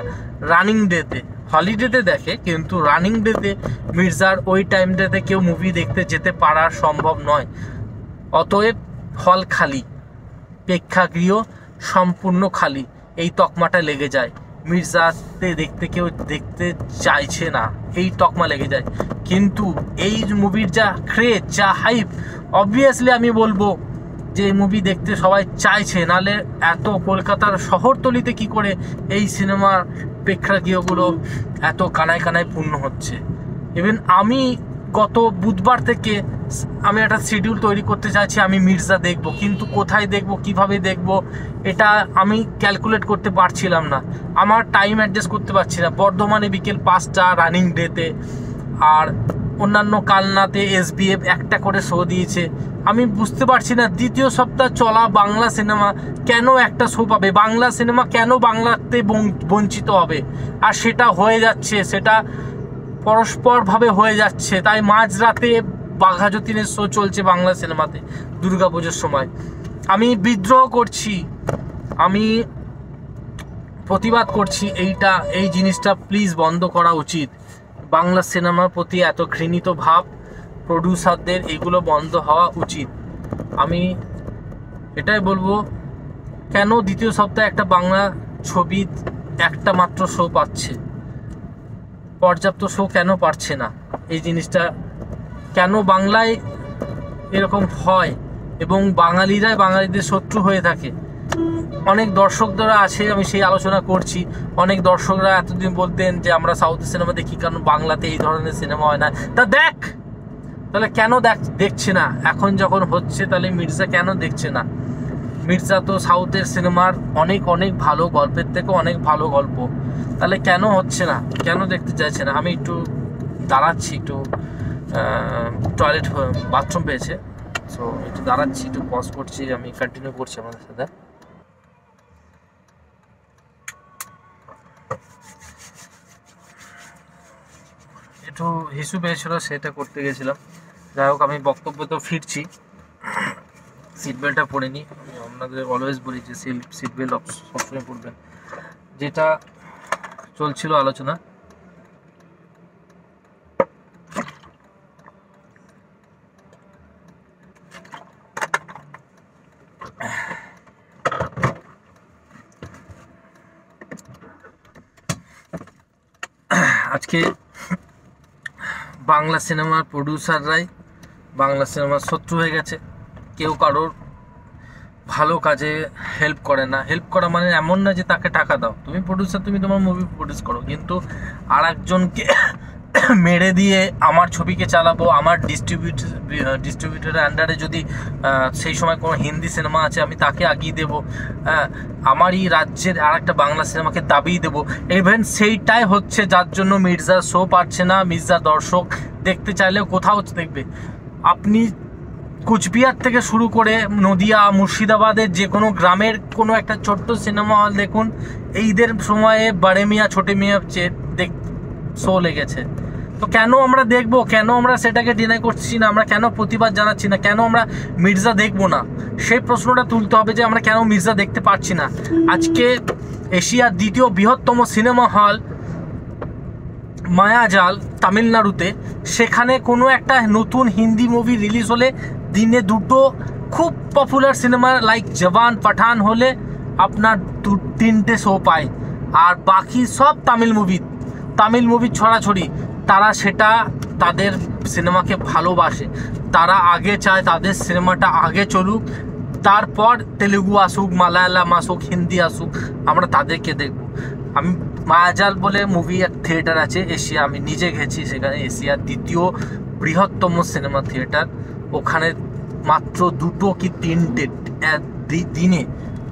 রানিং ডেতে, হলিডেতে দেখে, কিন্তু রানিং ডেতে মির্জার ওই টাইমটাতে কেউ মুভি দেখতে যেতে পারা সম্ভব নয়। অতএব হল খালি, প্রেক্ষাগৃহ সম্পূর্ণ খালি, এই তকমাটা লেগে যায়। মির্জাতে কেউ দেখতে চাইছে না, এই তকমা লেগে যায়। কিন্তু এই মুভির যা ক্রেজ, যা হাইপ, অবভিয়াসলি আমি বলবো যে মুভি দেখতে সবাই চাইছে, নালে এত কলকাতার শহরতলিতে কি করে এই সিনেমার প্রেক্ষাগৃহগুলো এত কানায় পূর্ণ হচ্ছে। ইভেন আমি গত বুধবার থেকে আমি একটা শিডিউল তৈরি করতে চাইছি, আমি মির্জা দেখব, কিন্তু কোথায় দেখব, কিভাবে দেখব, এটা আমি ক্যালকুলেট করতে পারছিলাম না, আমার টাইম অ্যাডজাস্ট করতে পারছি না। বর্ধমানে বিকেল 5টা রানিং ডেতে, আর অন্যান্য কালনাতে SBF একটা করে শো দিয়েছে। আমি বুঝতে পারছি না দ্বিতীয় সপ্তাহ চলা বাংলা সিনেমা কেন একটা শো পাবে, বাংলা সিনেমা কেন বাংলাতে বঞ্চিত হবে। আর সেটা হয়ে যাচ্ছে, সেটা পরস্পরভাবে হয়ে যাচ্ছে। তাই মাঝরাতে বাঘা যতীনের শো চলছে বাংলা সিনেমাতে দুর্গাপুজোর সময়। আমি বিদ্রোহ করছি, আমি প্রতিবাদ করছি, এই জিনিসটা প্লিজ বন্ধ করা উচিত। বাংলা সিনেমার প্রতি এত ঘৃণিত ভাব প্রডিউসারদের, এগুলো বন্ধ হওয়া উচিত। আমি এটাই বলবো, কেন দ্বিতীয় সপ্তাহে একটা বাংলা ছবি একটা মাত্র শো পাচ্ছে, পর্যাপ্ত শো কেন পাচ্ছে না, এই জিনিসটা কেন বাংলায় এরকম হয়, এবং বাঙালিদের শত্রু হয়ে থাকে। অনেক দর্শকরা আছে, আমি সেই আলোচনা করছি। অনেক দর্শকরা এতদিন বলতেন যে আমরা সাউথ সিনেমা দেখি, কারণ বাংলাতে এই ধরনের সিনেমা হয় না। তা দেখ, তাহলে কেন দেখছে না? এখন যখন হচ্ছে, তাহলে মির্জা কেন দেখছে না? মির্জা তো সাউথের সিনেমার অনেক ভালো গল্পের থেকে অনেক ভালো গল্প, তাহলে কেন হচ্ছে না, কেন দেখতে চাইছে না? আমি একটু দাঁড়াচ্ছি, একটু টয়লেট, বাথরুম পেয়েছে, সো একটু দাঁড়াচ্ছি, একটু পজ করছি, আমি কন্টিনিউ করছি আমাদের সাথে। একটু হিসু পেয়েছিল, সেটা করতে গেছিলাম। যাই হোক, আমি বক্তব্য তো ফিরছি। সিট বেল্টটা পরে নিই, আমি আপনাদের অলওয়েজ বলি যে সিট বেল্ট সবসময় পরবেন। যেটা চলছিল আলোচনা, আজকে বাংলা সিনেমার প্রডিউসাররাই বাংলা সিনেমার শত্রু হয়ে গেছে। কেউ কারোর ভালো কাজে হেল্প করে না। হেল্প করা মানে এমন না যে তাকে টাকা দাও, তুমি প্রডিউসার, তুমি তোমার মুভি প্রডিউস করো, কিন্তু আর একজনকে মেরে দিয়ে আমার ছবিকে চালাবো, আমার ডিস্ট্রিবিউটরের আন্ডারে যদি সেই সময় কোনো হিন্দি সিনেমা আছে, আমি তাকে আগিয়ে দেবো, আমারই রাজ্যের আর একটা বাংলা সিনেমাকে দাবিয়ে দেবো। ইভেন সেইটাই হচ্ছে যার জন্য মির্জা শো পাচ্ছে না। মির্জা দর্শক দেখতে চাইলেও কোথাও দেখবে। আপনি কুচবিহার থেকে শুরু করে নদিয়া, মুর্শিদাবাদের যে কোনো গ্রামের কোনো একটা ছোট্ট সিনেমা হল দেখুন, এই ঈদের সময়ে বড়ে মিয়া ছোটে মিয়া শো লেগেছে। তো কেন আমরা দেখবো, কেন আমরা সেটাকে ডিনাই করছি না, আমরা কেন প্রতিবাদ জানাচ্ছি না, কেন আমরা মির্জা দেখবো না, সেই প্রশ্নটা তুলতে হবে যে আমরা কেন মির্জা দেখতে পারছি না। আজকে এশিয়ার দ্বিতীয় বৃহত্তম সিনেমা হল মায়াজাল তামিলনাড়ুতে, সেখানে কোনো একটা নতুন হিন্দি মুভি রিলিজ হলে দিনে দুটো খুব পপুলার সিনেমা লাইক জওয়ান, পাঠান হলে আপনার 2-3টে শো পায়। আর বাকি সব তামিল মুভি ছড়াছড়ি, তারা সেটা তাদের সিনেমাকে ভালোবাসে, তারা আগে চায় তাদের সিনেমাটা আগে চলুক, তারপর তেলেগু আসুক, মালায়ালাম আসুক, হিন্দি আসুক, আমরা তাদেরকে দেখব। আমি মায়াজাল বলে মুভি থিয়েটার আছে এশিয়া, আমি নিজে গেছি সেখানে, এশিয়ার দ্বিতীয় বৃহত্তম সিনেমা থিয়েটার। ওখানে মাত্র 2 কি 3টে দিনে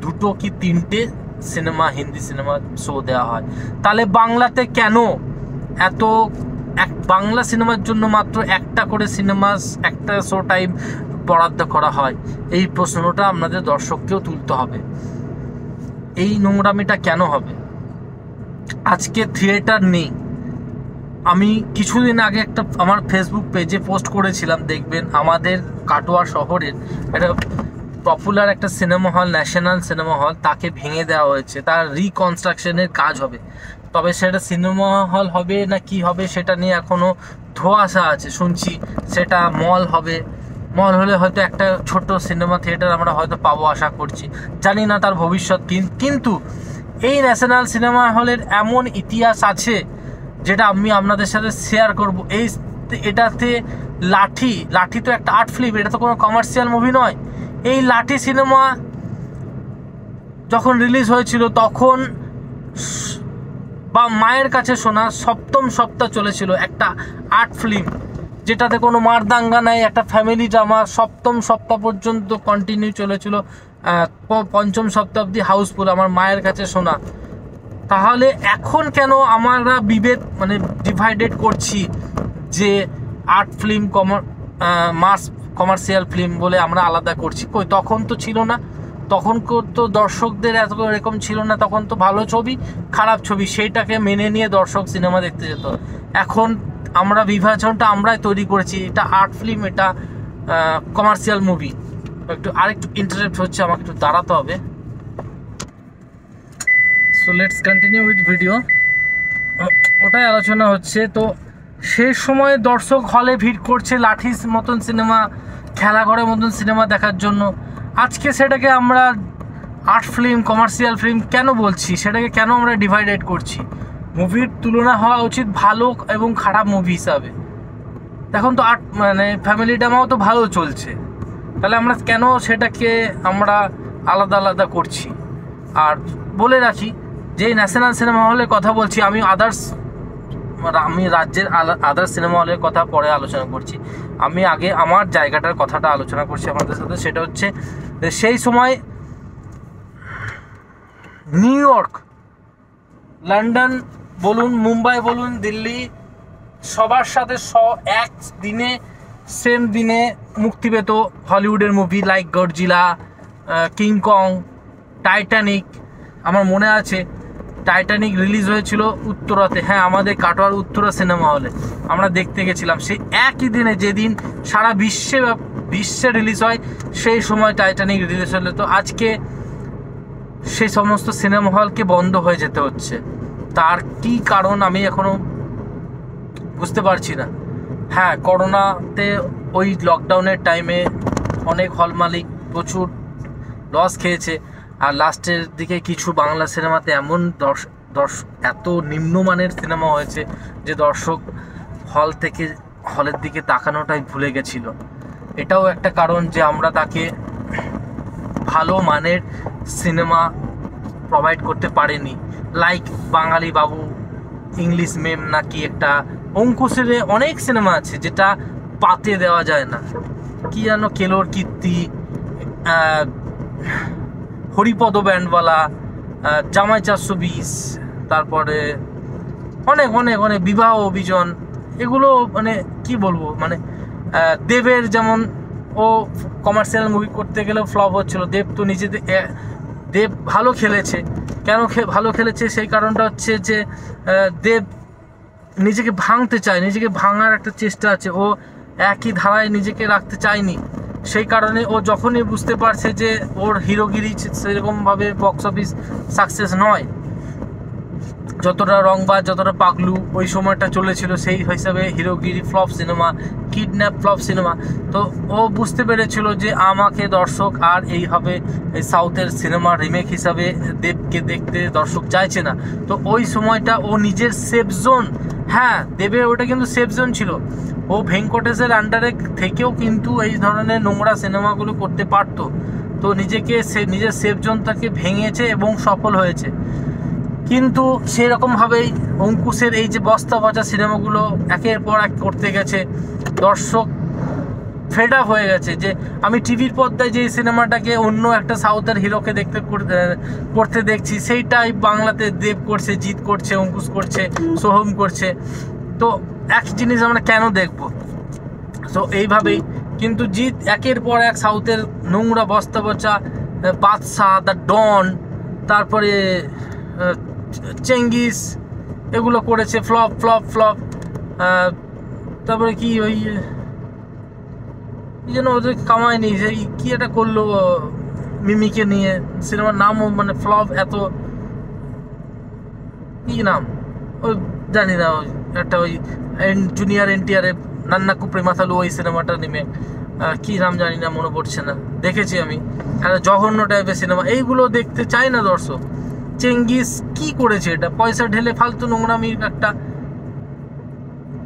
2 কি 3টে সিনেমা, হিন্দি সিনেমা শো দেওয়া হয়। তাহলে বাংলাতে কেন এত বাংলা সিনেমার জন্য মাত্র একটা করে একটা শো টাইম বরাদ্দ করা হয়? এই প্রশ্নটা আপনাদের দর্শককেও তুলতে হবে। এই নোংরামিটা কেন হবে? আজকে থিয়েটার নেই। আমি কিছুদিন আগে একটা আমার ফেসবুক পেজে পোস্ট করেছিলাম, দেখবেন আমাদের কাটোয়া শহরের একটা পপুলার একটা cinema hall, national cinema hall, তাকে ভেঙে দেওয়া হয়েছে, তার রিকনস্ট্রাকশনের কাজ হবে। তবে সেটা সিনেমা হল হবে না কি হবে সেটা নিয়ে এখনও ধোঁয়াশা আছে। শুনছি সেটা মল হবে, মল হলে হয়তো একটা ছোট সিনেমা থিয়েটার আমরা হয়তো পাবো, আশা করছি, জানি না তার ভবিষ্যৎ। কিন্তু এই ন্যাশনাল সিনেমা হলের এমন ইতিহাস আছে যেটা আমি আপনাদের সাথে শেয়ার করব। এটাতে লাঠি তো একটা আর্ট ফিল্ম, এটা তো কোনো কমার্শিয়াল মুভি নয়। এই লাঠি সিনেমা যখন রিলিজ হয়েছিল তখন বা মায়ের কাছে শোনা 7ম সপ্তাহ চলেছিল একটা আর্ট ফিল্ম, যেটাতে কোনো মারদাঙ্গা নাই, একটা ফ্যামিলি ড্রামা। 7ম সপ্তাহ পর্যন্ত কন্টিনিউ চলেছিল, 5ম সপ্তাহ অবধি হাউসফুল, আমার মায়ের কাছে শোনা। তাহলে এখন কেন আমরা ডিভাইডেড করছি যে art film mass commercial film বলে আমরা আলাদা করছি? কই, তখন তো ছিল না, তখন তো দর্শকদের এরকম ছিল না, তখন তো ভালো ছবি খারাপ ছবি সেইটাকে মেনে নিয়ে দর্শক সিনেমা দেখতে যেত। এখন আমরা বিভাজনটা আমরাই তৈরি করেছি, এটা আর্ট ফিল্ম, এটা কমার্শিয়াল মুভি। আরেকটু ইন্টারেপ্ট হচ্ছে, আমাকে একটু দাঁড়াতে হবে। So let's continue with video. ওটাই আলোচনা হচ্ছে। তো সেই সময় দর্শক হলে ভিড় করছে লাঠির মতন সিনেমা, খেলাঘরের মতন সিনেমা দেখার জন্য। আজকে সেটাকে আমরা আর্ট ফিল্ম, কমার্শিয়াল ফিল্ম কেন বলছি? সেটাকে কেন আমরা ডিভাইডেড করছি? মুভির তুলনা হওয়া উচিত ভালো এবং খারাপ মুভি হিসাবে। এখন তো ফ্যামিলি ড্রামাও তো ভালো চলছে, তাহলে আমরা কেন সেটাকে আমরা আলাদা আলাদা করছি? আর বলে রাখি যে ন্যাশনাল সিনেমা হলের কথা বলছি, আমি রাজ্যের আদার্স সিনেমা হলের কথা পরে আলোচনা করছি। আমি আগে আমার জায়গাটার কথাটা আলোচনা করছি আপনাদের সাথে। সেটা হচ্ছে সেই সময় নিউ ইয়র্ক, লন্ডন বলুন, মুম্বাই বলুন, দিল্লি, সবার সাথে এক দিনে সেম দিনে মুক্তি পেত হলিউডের movie like Godzilla, King Kong, Titanic. আমার মনে আছে টাইটানিক রিলিজ হয়েছিল উত্তরাতে, হ্যাঁ আমাদের কাটোয়ার উত্তরা সিনেমা হলে আমরা দেখতে গেছিলাম। সেই একই দিনে যেদিন সারা বিশ্বে রিলিজ হয়, সেই সময় টাইটানিক রিলিজ হলে। তো আজকে সেই সমস্ত সিনেমা হলকে বন্ধ হয়ে যেতে হচ্ছে। তার কি কারণ আমি এখনও বুঝতে পারছি না। হ্যাঁ, করোনাতে ওই লকডাউনের টাইমে অনেক হল মালিক প্রচুর লস খেয়েছে, আর লাস্টের দিকে কিছু বাংলা সিনেমাতে এমন এত নিম্নমানের সিনেমা হয়েছে যে দর্শক হলের দিকে তাকানোটাই ভুলে গেছিল। এটাও একটা কারণ যে আমরা তাকে ভালো মানের সিনেমা প্রোভাইড করতে পারিনি। লাইক বাঙালি বাবু, ইংলিশ মেম নাকি একটা, অঙ্কুশের অনেক সিনেমা আছে যেটা পাতে দেওয়া যায় না। কি যেন কেলোর কীর্তি, হরিপদ ব্যান্ডওয়ালা, জামাই 420, তারপরে অনেক অনেক অনেক বিবাহ অভিযান, এগুলো কি বলবো, দেবের যেমন ও কমার্শিয়াল মুভি করতে গেলেও ফ্লপ হচ্ছিল। দেব তো দেব ভালো খেলেছে। কেন ভালো খেলেছে সেই কারণটা হচ্ছে যে দেব নিজেকে ভাঙতে চায়, নিজেকে ভাঙার একটা চেষ্টা আছে, ও একই ধারায় নিজেকে রাখতে চায়নি। সেই কারণে ও যখনই বুঝতে পারছে যে ওর হিরোগিরি সেরকমভাবে বক্স অফিস সাকসেস নয়, যতটা রংবাজ যতটা পাগলু ওই সময়টা চলেছিল সেই হিসাবে Herogiri flop cinema, Kidnap flop cinema, তো ও বুঝতে পেরেছিল যে আমাকে দর্শক আর এইভাবে এই সাউথের সিনেমা রিমেক হিসাবে দেবকে দেখতে দর্শক চাইছে না। তো ওই সময়টা ও নিজের সেফ জোন, হ্যাঁ দেবের ওটা কিন্তু সেফ জোন ছিল, ও ভেঙ্কটেশের আন্ডারে থেকেও কিন্তু এই ধরনের নোংরা সিনেমাগুলো করতে পারতো। তো নিজের সেফ জোনটাকে ভেঙেছে এবং সফল হয়েছে। কিন্তু সেরকমভাবেই অঙ্কুশের এই যে বস্তা পচা সিনেমাগুলো একের পর এক করতে গেছে, দর্শক ফেড আপ হয়ে গেছে যে আমি টিভির পর্দায় যে সিনেমাটাকে অন্য একটা সাউথের হিরোকে করতে দেখছি, সেইটাই বাংলাতে দেব করছে, জিৎ করছে, অঙ্কুশ করছে, সোহম করছে, তো এক জিনিস আমরা কেন দেখব? তো এইভাবেই কিন্তু জিৎ একের পর এক সাউথের নোংরা বস্তা পচা বাদশা, দ্য ডন, তারপরে চেঙ্গিস, এগুলো করেছে ফ্লপ ফ্লপ ফ্লপ। তারপরে কি ওই যেন ওদের কামায়নি, যে কি একটা করলো মিমিকে নিয়ে, সিনেমার নামও মানে ফ্লপ, এত কি নাম ওই জানি না, ওই একটা ওই জুনিয়র NTR নান্নাকু প্রেমাথালু ওই সিনেমাটা নেমে কি নাম জানি না, মনে পড়ছে না, দেখেছি আমি, একটা জঘন্য টাইপের সিনেমা, এইগুলো দেখতে চাই না দর্শক। চেঙ্গিস কি করেছে, এটা পয়সা ঢেলে ফালতু নোংরামির একটা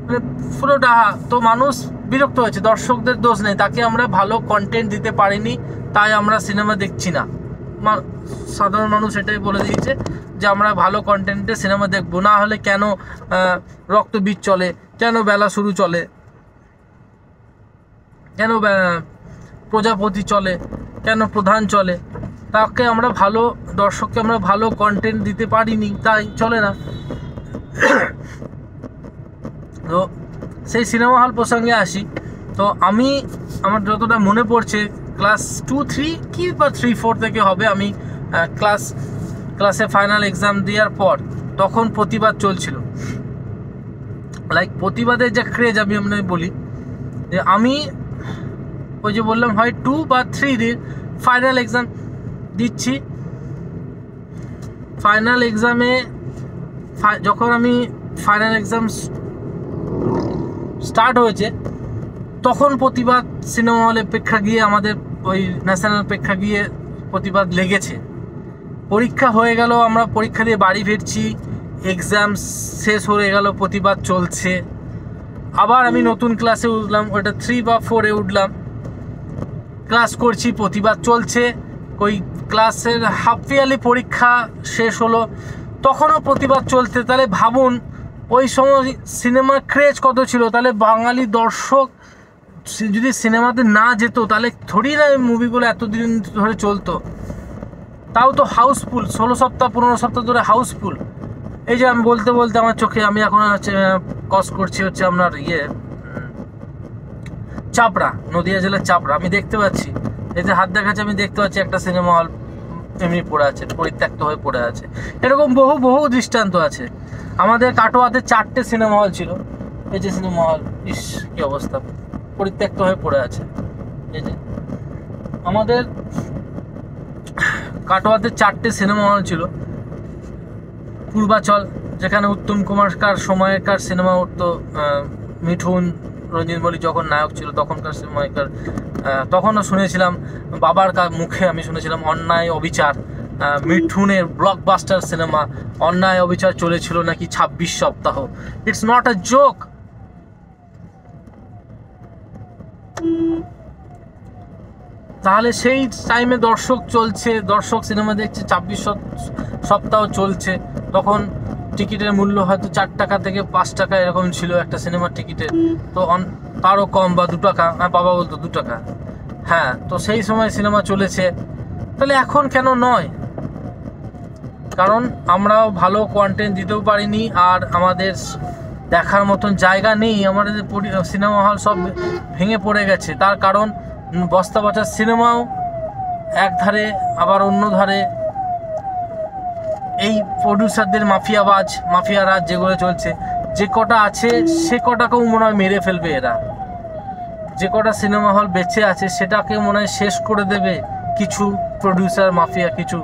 মানে পুরো ডাহা। তো মানুষ বিরক্ত হয়েছে, দর্শকদের দোষ নেই, তাকে আমরা ভালো কন্টেন্ট দিতে পারিনি তাই আমরা সিনেমা দেখছি না। সাধারণ মানুষ এটাই বলে দিয়েছে যে আমরা ভালো কন্টেন্টে সিনেমা দেখবো না, হলে কেন রক্তবীজ চলে, কেন বেলা শুরু চলে, কেন প্রজাপতি চলে, কেন প্রধান চলে, তাকে আমরা ভালো দর্শককে আমরা ভালো কন্টেন্ট দিতে পারিনি তাই চলে না। তো সেই সিনেমা হল প্রসঙ্গে আসি। তো আমার যতটা মনে পড়ছে ক্লাস 2-3 কি বা 3-4 থেকে হবে, আমি ক্লাসে ফাইনাল এক্সাম দেওয়ার পর তখন প্রতিবাদ চলছিল। লাইক প্রতিবাদের যে ক্রেজ আমি বলি যে আমি ওই যে বললাম হয় 2 বা 3 দিন ফাইনাল এক্সাম দিচ্ছি। ফাইনাল এক্সামে যখন আমি ফাইনাল এক্সাম স্টার্ট হয়েছে তখন প্রতিবাদ সিনেমা হলে প্রেক্ষাগৃহে, আমাদের ওই ন্যাশনাল প্রেক্ষাগৃহে প্রতিবাদ লেগেছে। পরীক্ষা হয়ে গেল, আমরা পরীক্ষা দিয়ে বাড়ি ফিরছি, এক্সাম শেষ হয়ে গেল, প্রতিবাদ চলছে। আবার আমি নতুন ক্লাসে উঠলাম, ওটা 3 বা 4-এ উঠলাম, ক্লাস করছি, প্রতিবাদ চলছে। ওই ক্লাসের হাফ ইয়ারলি পরীক্ষা শেষ হলো, তখনও প্রতিবাদ চলছে। তাহলে ভাবুন ওই সময় সিনেমার ক্রেজ কত ছিল। তাহলে বাঙালি দর্শক যদি সিনেমাতে না যেত তাহলে থোড়ি না মুভিগুলো এতদিন ধরে চলতো। তাও তো হাউসফুল, 16 সপ্তাহ 15 সপ্তাহ ধরে হাউসফুল। এই যে আমি বলতে বলতে আমার চোখে, আমি এখন কস করছি হচ্ছে আপনার চাপড়া, নদিয়া জেলার চাপড়া, আমি দেখতে পাচ্ছি, এই যে হাত দেখাচ্ছে, আমি দেখতে পাচ্ছি একটা সিনেমা হল এমনি পড়ে আছে, পরিত্যক্ত হয়ে পড়ে আছে। এরকম বহু বহু দৃষ্টান্ত আছে। আমাদের কাটোয়াতে 4টে সিনেমা হল ছিল, এই যে সিনেমা হল, ইস কি অবস্থা, পরিত্যক্ত হয়ে পড়ে আছে। এই যে আমাদের কাটোয়াতে 4টে সিনেমা হল ছিল। পূর্বাচল, যেখানে উত্তম কুমারকার সময়কার সিনেমা উঠতো, মিঠুন, রঞ্জিত মল্লিক যখন নায়ক ছিল তখনকার সময়কার, তখনও শুনেছিলাম বাবার মুখে, আমি শুনেছিলাম অন্যায় অবিচার, মিঠুনের ব্লকবাস্টার সিনেমা অন্যায় অবিচার চলেছিল নাকি 26 সপ্তাহ। It's not a joke. তাহলে সেই টাইমে দর্শক সিনেমা দেখছে, 26 সপ্তাহ চলছে। তখন টিকিটের মূল্য হয়তো 4 টাকা থেকে 5 টাকা এরকম ছিল একটা সিনেমার টিকিটের, তো তারও কম, বা 2 টাকা, বাবা বলতো 2 টাকা। হ্যাঁ, তো সেই সময় সিনেমা চলেছে। তাহলে এখন কেন নয়? কারণ আমরাও ভালো কন্টেন্ট দিতেও পারিনি, আর আমাদের দেখার মতন জায়গা নেই। আমাদের সিনেমা হল সব ভেঙে পড়ে গেছে। তার কারণ বস্তা পচা সিনেমাও এক ধারে, আবার অন্য ধারে এই প্রডিউসারদের মাফিয়া রাজ যেগুলো চলছে, যে কটা আছে সে কটাকেও মনে হয় মেরে ফেলবে এরা। যে কটা সিনেমা হল বেঁচে আছে সেটাকে মনে হয় শেষ করে দেবে কিছু প্রডিউসার মাফিয়া। কিছু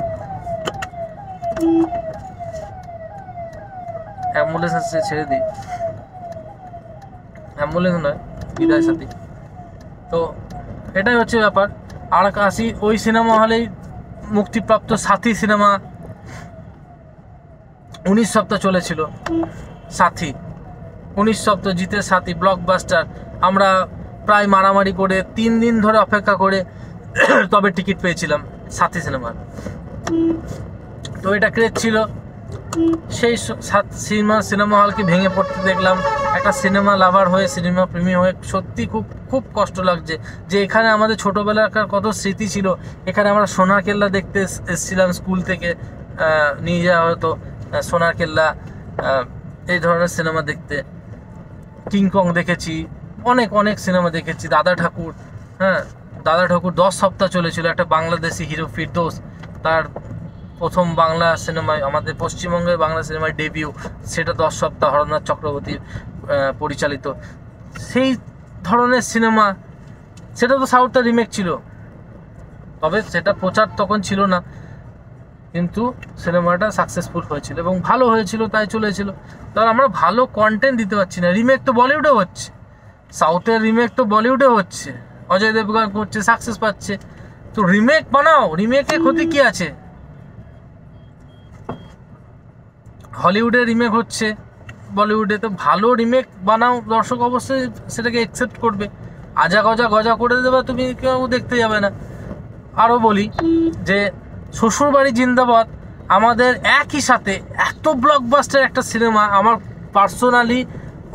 অ্যাম্বুলেন্স আসছে, ছেড়ে দিই। অ্যাম্বুলেন্স নয়, বিদায় সাথী। তো এটাই হচ্ছে ব্যাপার। আর আসি ওই সিনেমা হলেই মুক্তিপ্রাপ্ত সাথী সিনেমা 19 সপ্তাহ চলেছিল। সাথী 19 সপ্তাহ, জিতের সাথী ব্লকবাস্টার। আমরা প্রায় মারামারি করে 3 দিন ধরে অপেক্ষা করে তবে টিকিট পেয়েছিলাম সাথী সিনেমার। তো এটা ক্রেজ ছিল। সেই সিনেমা হলকে ভেঙে পড়তে দেখলাম। একটা সিনেমা লাভার হয়ে, সিনেমা প্রেমী হয়ে সত্যি খুব খুব কষ্ট লাগছে যে এখানে আমাদের ছোটোবেলাকার কত স্মৃতি ছিল। এখানে আমরা সোনার কেল্লা দেখতে এসেছিলাম, স্কুল থেকে নিয়ে যাওয়া হতো সোনার কেল্লা, এই ধরনের সিনেমা দেখতে। কিংকং দেখেছি, অনেক অনেক সিনেমা দেখেছি। দাদা ঠাকুর, হ্যাঁ দাদা ঠাকুর 10 সপ্তাহ চলেছিল। একটা বাংলাদেশি হিরো ফিরদৌস, তার প্রথম বাংলা সিনেমায়, আমাদের পশ্চিমবঙ্গের বাংলা সিনেমায় ডেবিউ, সেটা 10 সপ্তাহ হরনাথ চক্রবর্তীর পরিচালিত। সেই ধরনের সিনেমা, সেটা তো সাউথের রিমেক ছিল, তবে সেটা প্রচার তখন ছিল না, কিন্তু সিনেমাটা সাকসেসফুল হয়েছিল এবং ভালো হয়েছিল, তাই চলেছিল। তাহলে আমরা ভালো কন্টেন্ট দিতে পারছি না। রিমেক তো বলিউডে হচ্ছে, সাউথের রিমেক তো বলিউডে হচ্ছে, অজয় দেবগন করছে, সাকসেস পাচ্ছে। তো রিমেক বানাও, রিমেকে ক্ষতি কি আছে? হলিউডে রিমেক হচ্ছে, বলিউডে তো ভালো রিমেক বানাও, দর্শক অবশ্যই সেটাকে অ্যাকসেপ্ট করবে। আজা গজা করে দেবে, তুমি কেউ দেখতে যাবে না। আরও বলি যে শ্বশুরবাড়ি জিন্দাবাদ আমাদের একই সাথে এত ব্লকবাস্টার একটা সিনেমা, আমার পার্সোনালি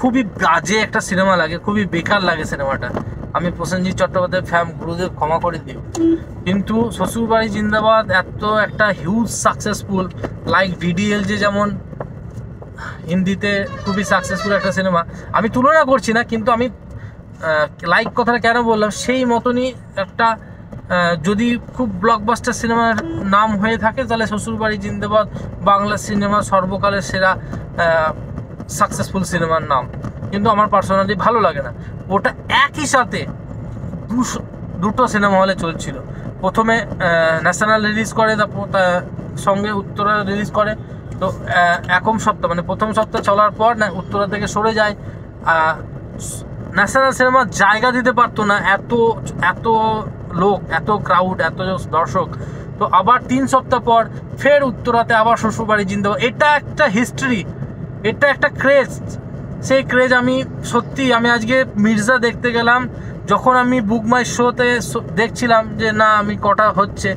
খুবই বাজে একটা সিনেমা লাগে, খুবই বেকার লাগে সিনেমাটা। আমি প্রসেনজিৎ চট্টোপাধ্যায়ের ফ্যান, গুরুদেব ক্ষমা করে দিও, কিন্তু শ্বশুরবাড়ি জিন্দাবাদ এত একটা হিউজ সাকসেসফুল, লাইক ডিডিএল যে যেমন হিন্দিতে খুবই সাকসেসফুল একটা সিনেমা, আমি তুলনা করছি না, কিন্তু আমি লাইক কথাটা কেন বললাম, সেই মতনই একটা যদি খুব ব্লকবাস্টার সিনেমার নাম হয়ে থাকে তাহলে শ্বশুরবাড়ি জিন্দাবাদ বাংলা সিনেমা সর্বকালের সেরা সাকসেসফুল সিনেমার নাম। কিন্তু আমার পার্সোনালি ভালো লাগে না। ওটা একই সাথে দুটো সিনেমা হলে চলছিল। প্রথমে ন্যাশনাল রিলিজ করে, তারপর সঙ্গে উত্তরা রিলিজ করে। তো একম সপ্তাহ, মানে প্রথম সপ্তাহ চলার পর না উত্তরা থেকে সরে যায়। ন্যাশনাল সিনেমা জায়গা দিতে পারতো না, এত লোক, এত ক্রাউড, এত দর্শক। তো আবার 3 সপ্তাহ পর ফের উত্তরাতে আবার শ্বশুরবাড়ি জিন্দাবাদ। এটা একটা হিস্ট্রি, এটা একটা ক্রেজ। সেই ক্রেজ আমি আজকে মির্জা দেখতে গেলাম, যখন আমি বুক মাই শোতে দেখছিলাম যে না আমি কটা হচ্ছে,